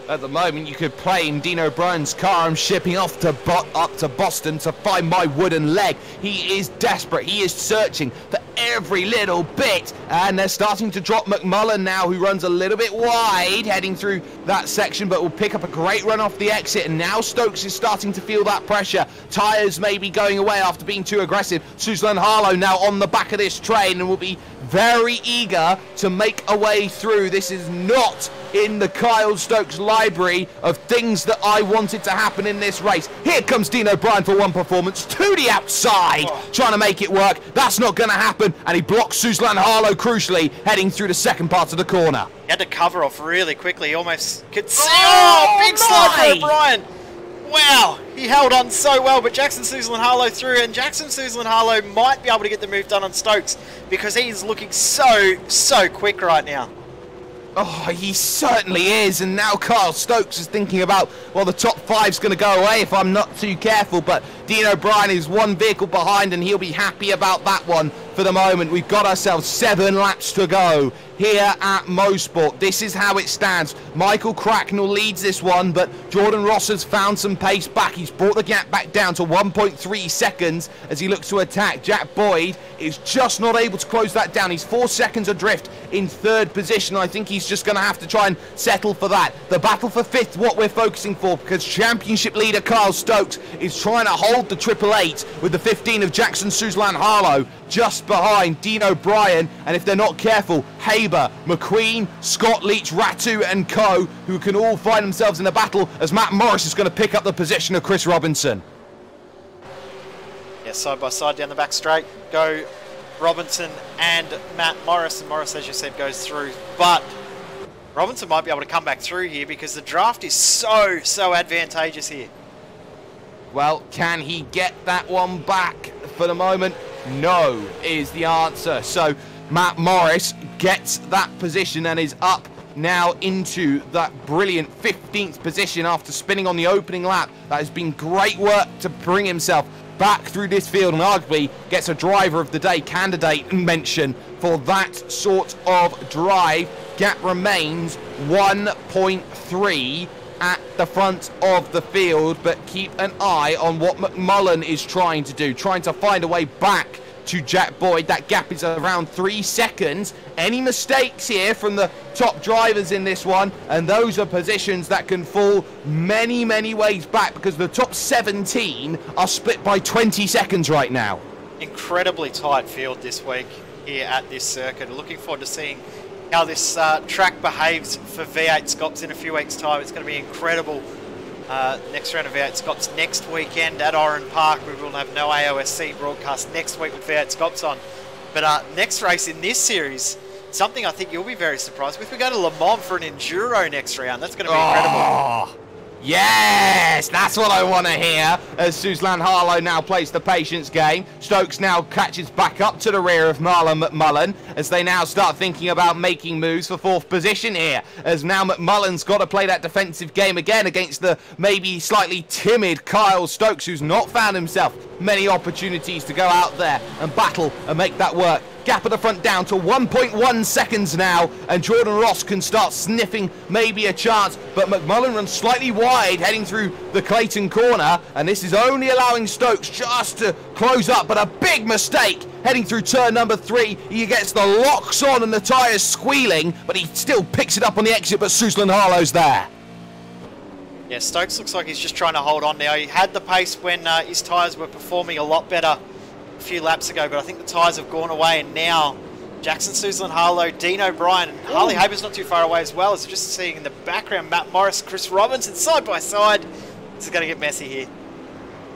At the moment, you could blame Dean O'Brien's car. I'm shipping off to up to Boston to find my wooden leg. He is desperate. He is searching for every little bit. And they're starting to drop McMullen now, who runs a little bit wide, heading through that section, but will pick up a great run off the exit. And now Stokes is starting to feel that pressure. Tyres may be going away after being too aggressive. Suzlon Harlow now on the back of this train and will be very eager to make a way through. This is not in the Kyle Stokes library of things that I wanted to happen in this race. Here comes Dean O'Brien for one performance to the outside, trying to make it work. That's not going to happen, and he blocks Suzlon Harlow crucially, heading through the second part of the corner. He had to cover off really quickly. He almost could see. Big slide for O'Brien. Wow, he held on so well, but Jackson Suzlon Harlow through, and Jackson Suzlon Harlow might be able to get the move done on Stokes because he's looking so quick right now. Oh, he certainly is, and now Kyle Stokes is thinking about, well, the top five's going to go away if I'm not too careful, but Dean O'Brien is one vehicle behind, and he'll be happy about that one for the moment. We've got ourselves 7 laps to go here at Motorsport. This is how it stands. Michael Cracknell leads this one, but Jordan Ross has found some pace back. He's brought the gap back down to 1.3 seconds as he looks to attack. Jack Boyd is just not able to close that down. He's 4 seconds adrift in 3rd position. I think he's just going to have to try and settle for that. The battle for 5th, what we're focusing for, because championship leader Kyle Stokes is trying to hold the 888 with the 15 of Jackson Suzlon Harlow just behind Dean O'Brien, and if they're not careful, Haber, McQueen, Scott Leach, Ratu and co, who can all find themselves in a battle as Matt Morris is going to pick up the position of Chris Robinson. Yeah, side by side down the back straight go Robinson and Matt Morris, and Morris, as you said, goes through, but Robinson might be able to come back through here because the draft is so advantageous here. Well, can he get that one back? For the moment, no is the answer. So Matt Morris gets that position and is up now into that brilliant 15th position after spinning on the opening lap. That has been great work to bring himself back through this field, and arguably gets a driver of the day candidate mention for that sort of drive. Gap remains 1.3 at the front of the field, but keep an eye on what McMullen is trying to do, trying to find a way back to Jack Boyd. That gap is around 3 seconds. Any mistakes here from the top drivers in this one, and those are positions that can fall many ways back, because the top 17 are split by 20 seconds right now. Incredibly tight field this week here at this circuit. Looking forward to seeing how this track behaves for V8 Scops in a few weeks' time. It's going to be incredible. Next round of V8 Scops next weekend at Oran Park. We will have no AOSC broadcast next week with V8 Scops on. But next race in this series, something I think you'll be very surprised with. We go to Le Mans for an Enduro next round. That's going to be incredible. Yes, that's what I want to hear, as Suzlon Harlow now plays the patience game. Stokes now catches back up to the rear of Marlon McMullen as they now start thinking about making moves for 4th position here, as now McMullen's got to play that defensive game again against the maybe slightly timid Kyle Stokes, who's not found himself many opportunities to go out there and battle and make that work. Gap at the front down to 1.1 seconds now, and Jordan Ross can start sniffing maybe a chance, but McMullen runs slightly wide heading through the Clayton corner, and this is only allowing Stokes just to close up, but a big mistake heading through turn number 3. He gets the locks on and the tyres squealing, but he still picks it up on the exit, but Suzlon Harlow's there. Yeah, Stokes looks like he's just trying to hold on now. He had the pace when his tyres were performing a lot better a few laps ago, but I think the tyres have gone away, and now Jackson Suzlin, Harlow, Dean O'Brien, and Harley Haber's not too far away as well. As we're just seeing in the background, Matt Morris, Chris Robinson side by side. This is going to get messy here.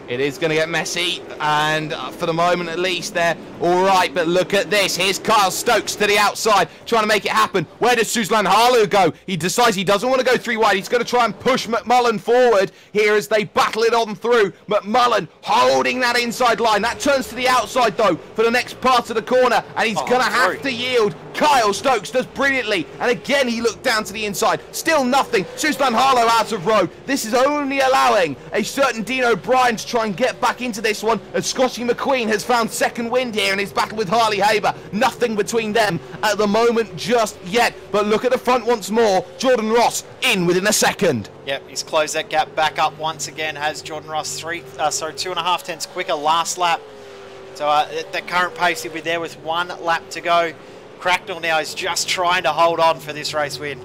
It is going to get messy, and for the moment at least, they're all right. But look at this. Here's Kyle Stokes to the outside, trying to make it happen. Where does Suzlin Harlow go? He decides he doesn't want to go 3 wide. He's going to try and push McMullen forward here as they battle it on through. McMullen holding that inside line. That turns to the outside, though, for the next part of the corner, and he's going to have to yield. Kyle Stokes does brilliantly, and again he looked down to the inside. Still nothing. Suzlin Harlow out of road. This is only allowing a certain Dean O'Brien to try and get back into this one, as Scotty McQueen has found second wind here in his battle with Harley Haber. Nothing between them at the moment just yet, but look at the front once more. Jordan Ross in within a second. Yep, he's closed that gap back up once again. Has Jordan Ross 2.5 tenths quicker last lap. So at the current pace, he'll be there with 1 lap to go. Cracknell now is just trying to hold on for this race win.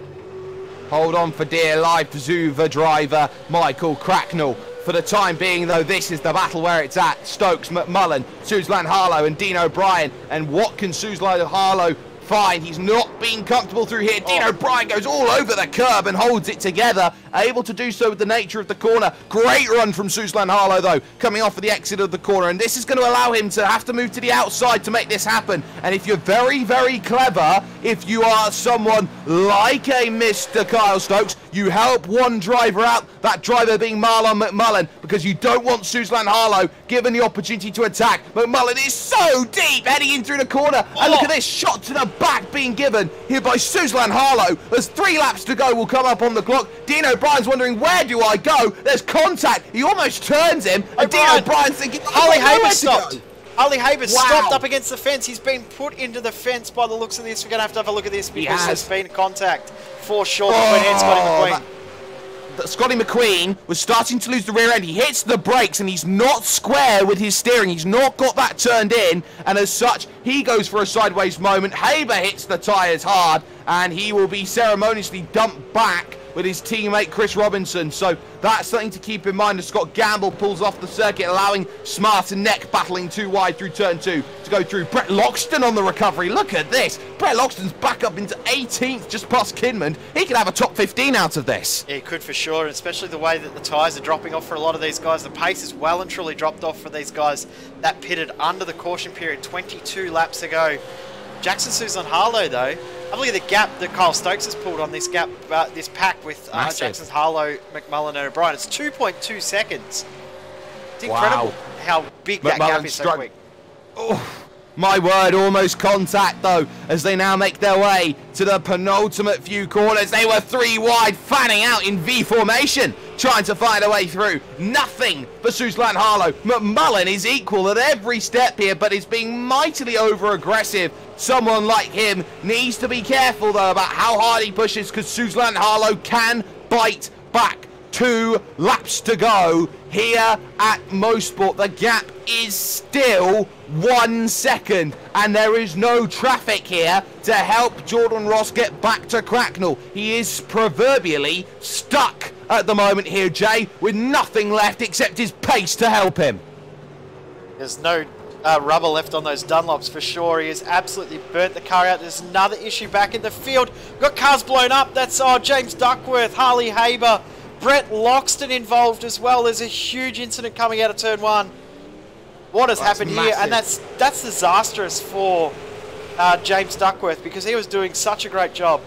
Hold on for dear life, Zuva driver Michael Cracknell. For the time being, though, this is the battle where it's at. Stokes, McMullen, Suzlin Harlow and Dean O'Brien. And what can Suzlin Harlow find? He's not been comfortable through here. Dean O'Brien goes all over the curb and holds it together. Able to do so with the nature of the corner. Great run from Suzlin Harlow, though, coming off of the exit of the corner. And this is going to allow him to have to move to the outside to make this happen. And if you're very, very clever, if you are someone like a Mr. Kyle Stokes, you help one driver out, that driver being Marlon McMullen, because you don't want Suzlin Harlow given the opportunity to attack. McMullen is so deep, heading in through the corner. And look at this shot to the back being given here by Suzlin Harlow. There's 3 laps to go, will come up on the clock. Dean O'Brien's wondering, where do I go? There's contact. He almost turns him. And Dean O'Brien's thinking, Harley Haber stopped. Harley Haber Wow. stopped up against the fence. He's been put into the fence by the looks of this. We're going to have a look at this because there's been contact for sure between him and Scotty McQueen. Scotty McQueen was starting to lose the rear end. He hits the brakes and he's not square with his steering. He's not got that turned in, and as such, he goes for a sideways moment. Haber hits the tyres hard, and he will be ceremoniously dumped back with his teammate Chris Robinson. So that's something to keep in mind as Scott Gamble pulls off the circuit, allowing Smart and Neck battling 2 wide through turn 2 to go through. Brett Loxton on the recovery. Look at this. Brett Loxton's back up into 18th, just past Kidman. He could have a top 15 out of this. Yeah, he could for sure, especially the way that the tyres are dropping off for a lot of these guys. The pace is well and truly dropped off for these guys that pitted under the caution period 22 laps ago. Jackson Suzlin Harlow, though, have a look at the gap that Kyle Stokes has pulled on this gap, this pack with Jackson Harlow, McMullen and O'Brien. It's 2.2 seconds. It's incredible how big that gap is so quick. Oh, my word, almost contact, though, as they now make their way to the penultimate few corners. They were 3 wide, fanning out in V formation, trying to find a way through. Nothing for Suzlin Harlow. McMullen is equal at every step here, but is being mightily over-aggressive. Someone like him needs to be careful, though, about how hard he pushes, because Suzlin Harlow can bite back. 2 laps to go here at Motorsport. The gap is still 1 second, and there is no traffic here to help Jordan Ross get back to Cracknell. He is proverbially stuck at the moment here, Jay, with nothing left except his pace to help him. There's no rubber left on those Dunlops for sure. He has absolutely burnt the car out. There's another issue back in the field. Got cars blown up. That's James Duckworth, Harley Haber, Brett Loxton involved as well. There's a huge incident coming out of turn 1. What has happened here? And that's disastrous for James Duckworth, because he was doing such a great job.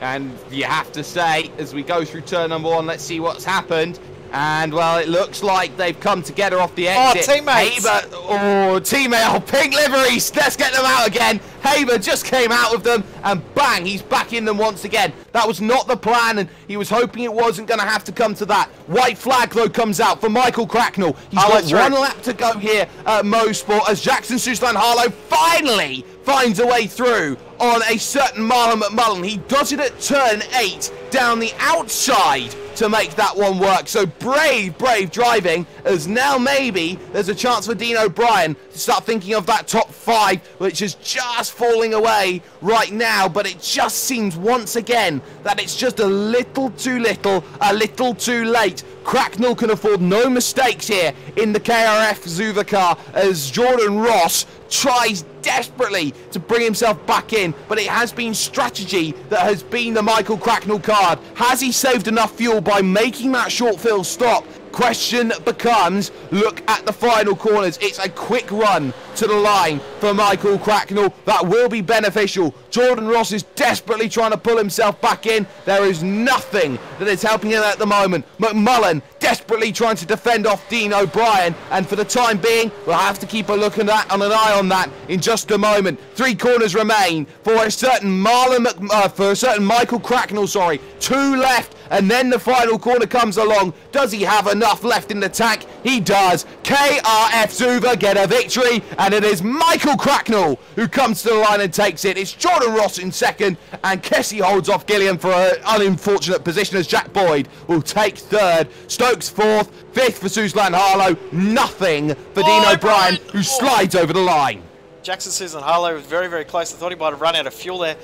And you have to say, as we go through turn number 1, let's see what's happened. And, well, it looks like they've come together off the exit. Oh, teammates. Haber, teammate. Oh, pink liveries. Let's get them out again. Haber just came out with them, and bang, he's back in them once again. That was not the plan, and he was hoping it wasn't going to have to come to that. White flag, though, comes out for Michael Cracknell. He's got 1 lap to go here at Motorsport, as Jackson Suzlin Harlow finally finds a way through on a certain Marlon McMullen. He does it at turn 8 down the outside to make that one work. So brave driving, as now maybe there's a chance for Dean O'Brien to start thinking of that top 5, which is just falling away right now, but it just seems once again that it's just a little too little, a little too late. Cracknell can afford no mistakes here in the KRF Zuva car as Jordan Ross tries desperately to bring himself back in, but it has been strategy that has been the Michael Cracknell card. Has he saved enough fuel by making that short fill stop? Question becomes, look at the final corners. It's a quick run to the line for Michael Cracknell. That will be beneficial. Jordan Ross is desperately trying to pull himself back in. There is nothing that is helping him at the moment. McMullen desperately trying to defend off Dean O'Brien, and for the time being, we'll have to keep a look at that, on an eye on that in just a moment. 3 corners remain for a certain Michael Cracknell, sorry. 2 left, and then the final corner comes along. Does he have enough left in the tank? He does. KRF Zuva get a victory, and it is Michael Cracknell who comes to the line and takes it. It's Jordan Ross in second, and Kessie holds off Gilliam for an unfortunate position as Jack Boyd will take third. Stokes fourth, fifth for Suzlan Harlow. Nothing for Dean O'Brien, who slides over the line. Jackson Suzlan Harlow was very, very close. I thought he might have run out of fuel there.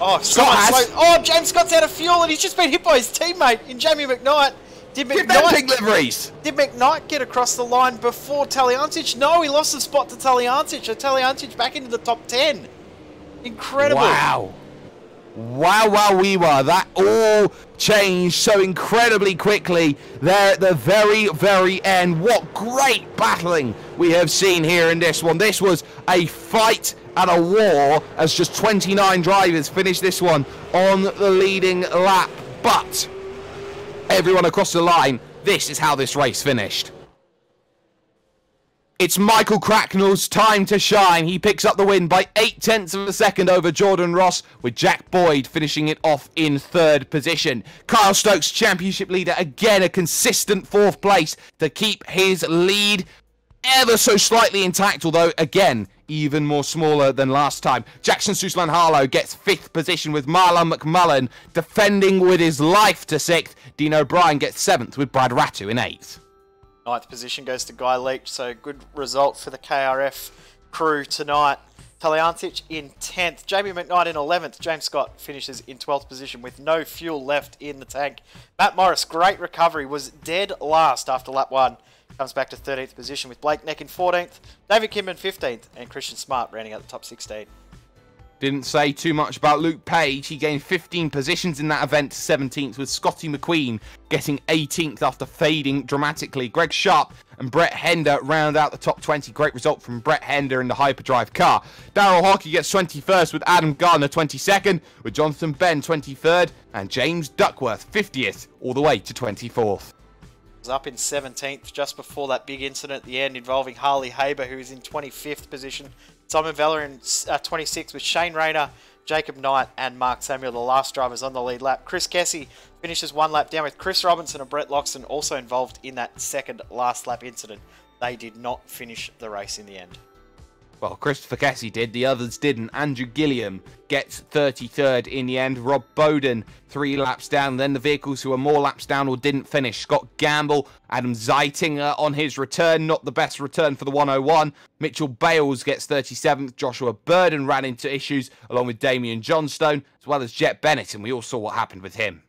Oh, James Scott's out of fuel, and he's just been hit by his teammate in Jamie McKnight. Did McKnight get across the line before Taliancic? No, he lost the spot to Taliancic. So Taliancic back into the top 10. Incredible. Wow. Wow. That all changed so incredibly quickly there at the very, very end. What great battling we have seen here in this one. This was a fight and a war as just 29 drivers finished this one on the leading lap. But everyone across the line, this is how this race finished. It's Michael Cracknell's time to shine. He picks up the win by 0.8 of a second over Jordan Ross, with Jack Boyd finishing it off in third position. Kyle Stokes, championship leader, again a consistent 4th place to keep his lead ever so slightly intact, although again even more smaller than last time. Jackson Suzlan Harlow gets 5th position with Marlon McMullen defending with his life to 6th. Dean O'Brien gets 7th with Brad Rattu in 8th. 9th position goes to Guy Leach, so good result for the KRF crew tonight. Taliancic in 10th, Jamie McKnight in 11th, James Scott finishes in 12th position with no fuel left in the tank. Matt Morris, great recovery, was dead last after lap 1. Comes back to 13th position with Blake Neck in 14th, David Kimman 15th, and Christian Smart rounding out the top 16. Didn't say too much about Luke Page. He gained 15 positions in that event to 17th, with Scotty McQueen getting 18th after fading dramatically. Greg Sharp and Brett Hender round out the top 20. Great result from Brett Hender in the Hyperdrive car. Darryl Hockey gets 21st with Adam Gardner 22nd, with Jonathan Ben 23rd, and James Duckworth 50th all the way to 24th. Was up in 17th just before that big incident at the end involving Harley Haber, who is in 25th position. Simon Veller in 26th with Shane Rayner, Jacob Knight and Mark Samuel, the last drivers on the lead lap. Chris Kessie finishes 1 lap down with Chris Robinson and Brett Loxton also involved in that second last lap incident. They did not finish the race in the end. Well, Christopher Kessie did, the others didn't. Andrew Gilliam gets 33rd in the end. Rob Bowden 3 laps down. Then the vehicles who were more laps down or didn't finish. Scott Gamble, Adam Zeitinger on his return. Not the best return for the 101. Mitchell Bales gets 37th. Joshua Burden ran into issues along with Damian Johnstone, as well as Jet Bennett, and we all saw what happened with him.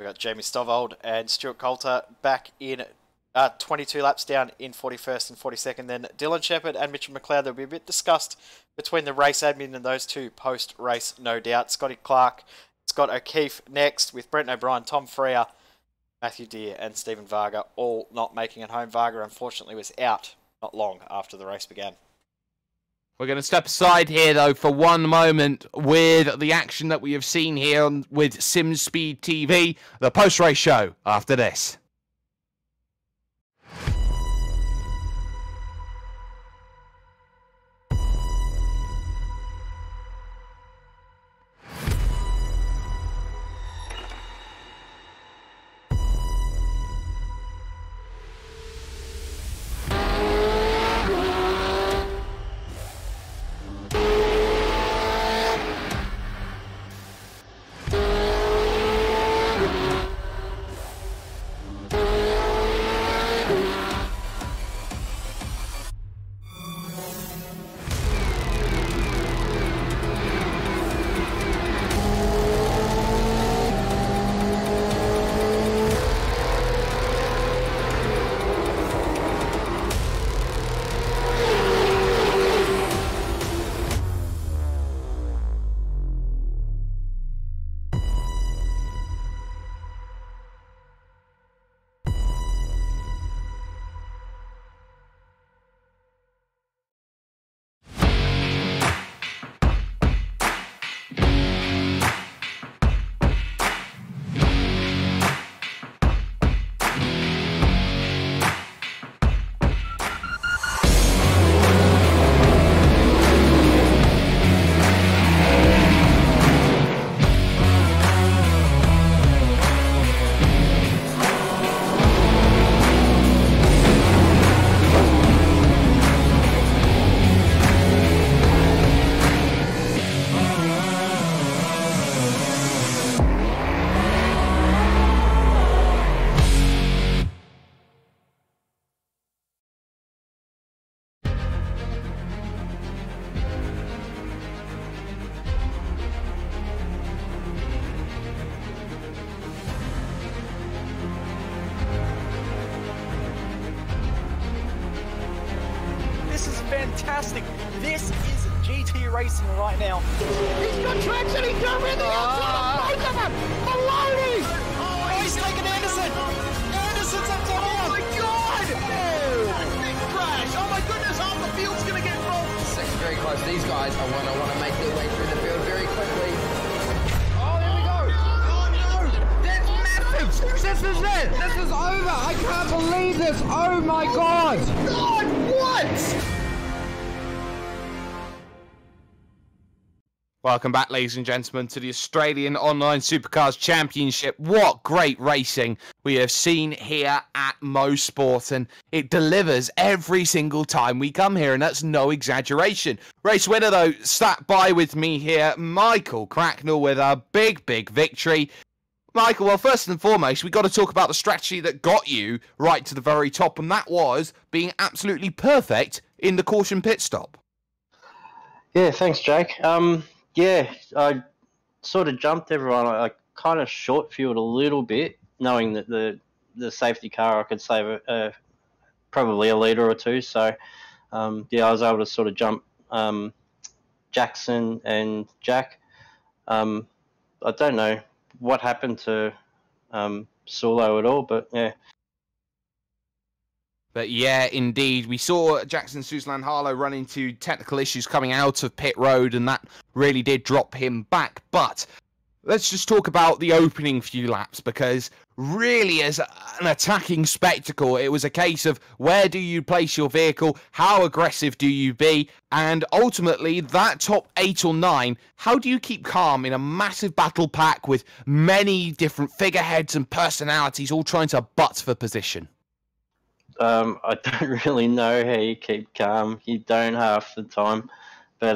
We got Jamie Stovald and Stuart Coulter back in 22 laps down in 41st and 42nd. Then Dylan Shepherd and Mitchell McLeod. There'll be a bit discussed between the race admin and those two post-race, no doubt. Scotty Clark, Scott O'Keefe next with Brent O'Brien, Tom Freer, Matthew Deere and Stephen Varga all not making it home. Varga unfortunately was out not long after the race began. We're going to step aside here, though, for one moment with the action that we have seen here with SimSpeed TV, the post-race show after this. fantastic. This is GT racing right now. He's got traction, he's got everything outside of both of them! Maloney! Oh, he's taking Anderson! Anderson's up top! Oh my god! Oh, big crash! Oh my goodness, half the field's gonna get rolled! Second very close. These guys I want to make their way through the field very quickly. Oh, there we go. Oh no, that's massive. This is it. This is over. I can't believe this. Oh my god. God, what? Welcome back, ladies and gentlemen, to the Australian Online Supercars Championship. What great racing we have seen here at Motorsport, and it delivers every single time we come here, and that's no exaggeration. Race winner, though, sat by with me here, Michael Cracknell, with a big, big victory. Michael, well, first and foremost, we've got to talk about the strategy that got you right to the very top, and that was being absolutely perfect in the caution pit stop. Yeah, thanks, Jake. Yeah, I sort of jumped everyone. I kind of short fueled a little bit, knowing that the safety car I could save probably a litre or two. So, yeah, I was able to sort of jump Jackson and Jack. I don't know what happened to Sulo at all, but yeah. But yeah, indeed, we saw Jackson Suzlan Harlow run into technical issues coming out of pit road, and that really did drop him back. But let's just talk about the opening few laps, because really as an attacking spectacle, it was a case of where do you place your vehicle, how aggressive do you be, and ultimately that top 8 or 9, how do you keep calm in a massive battle pack with many different figureheads and personalities all trying to butt for position? I don't really know how you keep calm. You don't half the time. But,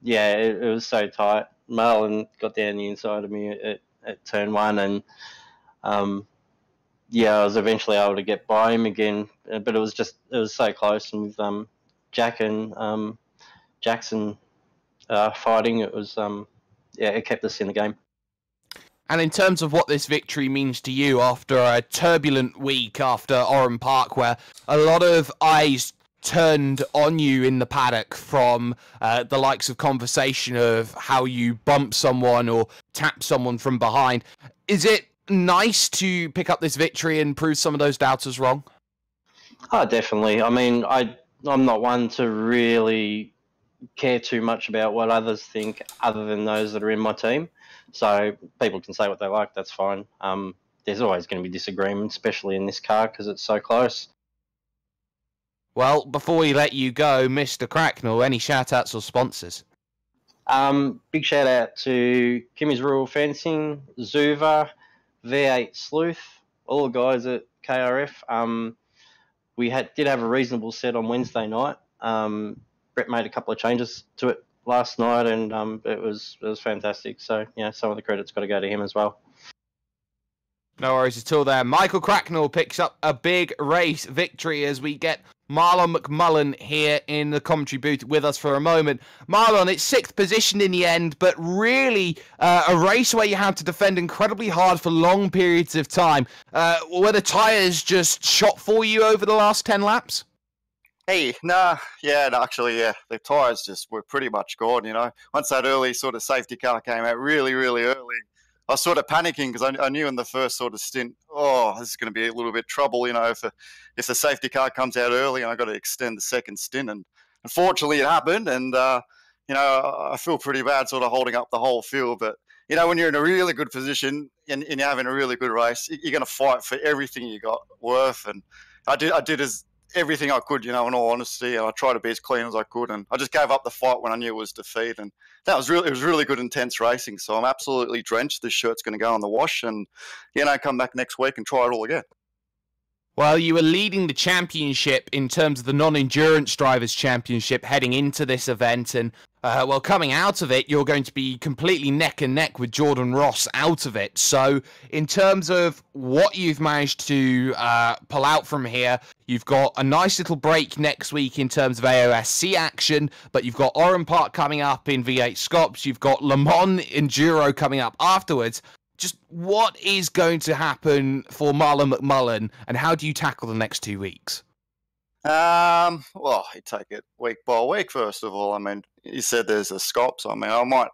yeah, it was so tight. Marlon got down the inside of me at turn 1, and, yeah, I was eventually able to get by him again. But it was so close. And with Jack and Jackson fighting, it was, yeah, it kept us in the game. And in terms of what this victory means to you after a turbulent week after Oran Park, where a lot of eyes turned on you in the paddock from the likes of conversation of how you bump someone or tap someone from behind, is it nice to pick up this victory and prove some of those doubters wrong? Oh, definitely. I mean, I'm not one to really care too much about what others think other than those that are in my team. So people can say what they like, that's fine. There's always going to be disagreement, especially in this car, because it's so close. Well, before we let you go, Mr. Cracknell, any shout-outs or sponsors? Big shout-out to Kimmy's Rural Fencing, Zuva, V8 Sleuth, all the guys at KRF. We did have a reasonable set on Wednesday night. Brett made a couple of changes to it last night, and it was fantastic. So, yeah, some of the credit's got to go to him as well. No worries at all there. Michael Cracknell picks up a big race victory as we get Marlon McMullen here in the commentary booth with us for a moment. Marlon, it's 6th position in the end, but really a race where you had to defend incredibly hard for long periods of time. Were the tyres just shot for you over the last 10 laps? Hey, actually, the tyres just were pretty much gone, you know. Once that early sort of safety car came out really, really early, I was sort of panicking because I knew in the first sort of stint, this is going to be a little bit trouble, you know, if the safety car comes out early and I've got to extend the second stint. And unfortunately it happened, and, you know, I feel pretty bad sort of holding up the whole field. But, you know, when you're in a really good position and you're having a really good race, you're going to fight for everything you got worth. And I did everything I could, you know, in all honesty, and I tried to be as clean as I could, and I just gave up the fight when I knew it was defeat, and it was really good, intense racing. So I'm absolutely drenched. This shirt's going to go in the wash, and, you know, come back next week and try it all again. Well, you were leading the championship in terms of the non-endurance drivers championship heading into this event, and well, coming out of it, you're going to be completely neck and neck with Jordan Ross out of it. So in terms of what you've managed to pull out from here, you've got a nice little break next week in terms of AOSC action, but you've got Oran Park coming up in V8 Scops, you've got Le Mans Enduro coming up afterwards. Just what is going to happen for Marlon McMullen, and how do you tackle the next 2 weeks? Well, you take it week by week, first of all. I mean, you said there's a scope, so I mean, I might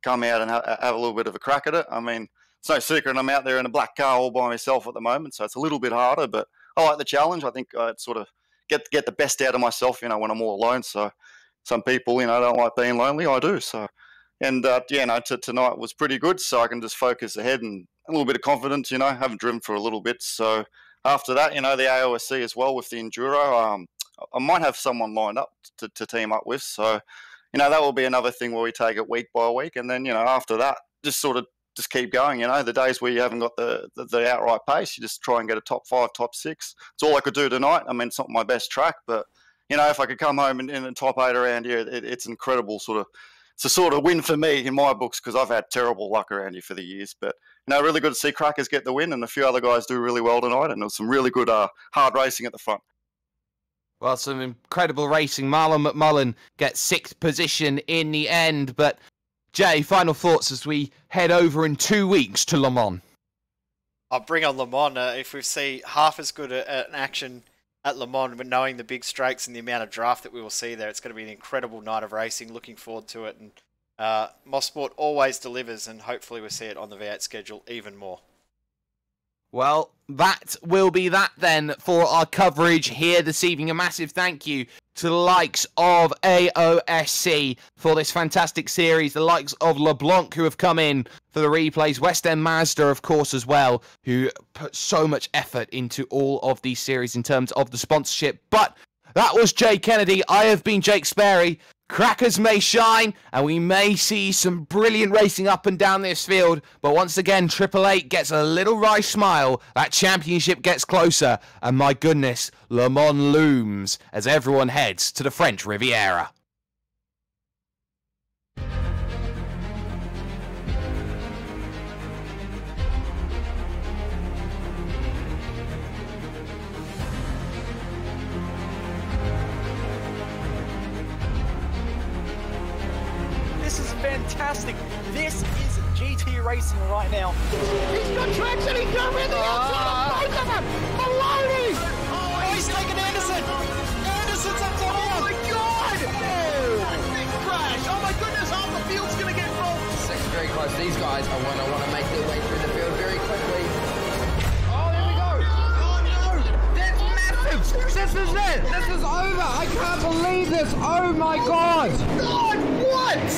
come out and have a little bit of a crack at it. I mean, it's no secret I'm out there in a black car all by myself at the moment, so it's a little bit harder, but I like the challenge. I think I'd sort of get the best out of myself, when I'm all alone. So some people, don't like being lonely. I do. So, and tonight was pretty good, so I can just focus ahead and a little bit of confidence. I haven't driven for a little bit, so after that, the AOSC as well with the enduro. I might have someone lined up to team up with. So, that will be another thing where we take it week by week, and then after that, just keep going. The days where you haven't got the outright pace, you just try and get a top 5, top 6. It's all I could do tonight. I mean, it's not my best track, but if I could come home in the top 8 around here, it's incredible. It's a sort of win for me in my books, because I've had terrible luck around here for the years. But really good to see Crackers get the win, and a few other guys do really well tonight, and there was some really good hard racing at the front. Well, some incredible racing. Marlon McMullen gets 6th position in the end. But, Jay, final thoughts as we head over in 2 weeks to Le Mans. I'll bring on Le Mans. If we see half as good an action at Le Mans, but knowing the big strokes and the amount of draft that we will see there, it's going to be an incredible night of racing. Looking forward to it. And Motorsport always delivers, and hopefully we'll see it on the V8 schedule even more. Well, that will be that then for our coverage here this evening. A massive thank you to the likes of AOSC for this fantastic series, the likes of LeBlanc who have come in for the replays, West End Mazda, of course, as well, who put so much effort into all of these series in terms of the sponsorship. But that was Jay Kennedy. I have been Jake Sperry. Crackers may shine, and we may see some brilliant racing up and down this field, but once again, Triple Eight gets a little wry smile, that championship gets closer, and my goodness, Le Mans looms as everyone heads to the French Riviera. This is fantastic. This is GT racing right now. He's got traction. He's got everything outside of both of them. Maloney. Oh, he's taking Anderson. Anderson's up to Oh my God! Oh, big crash. Oh my goodness, half the field's going to get rolled. Second very close. These guys I want to make their way through the field very quickly. Oh, there we go. Oh no, that's massive. This is it. This is over. I can't believe this. Oh my God. God, what?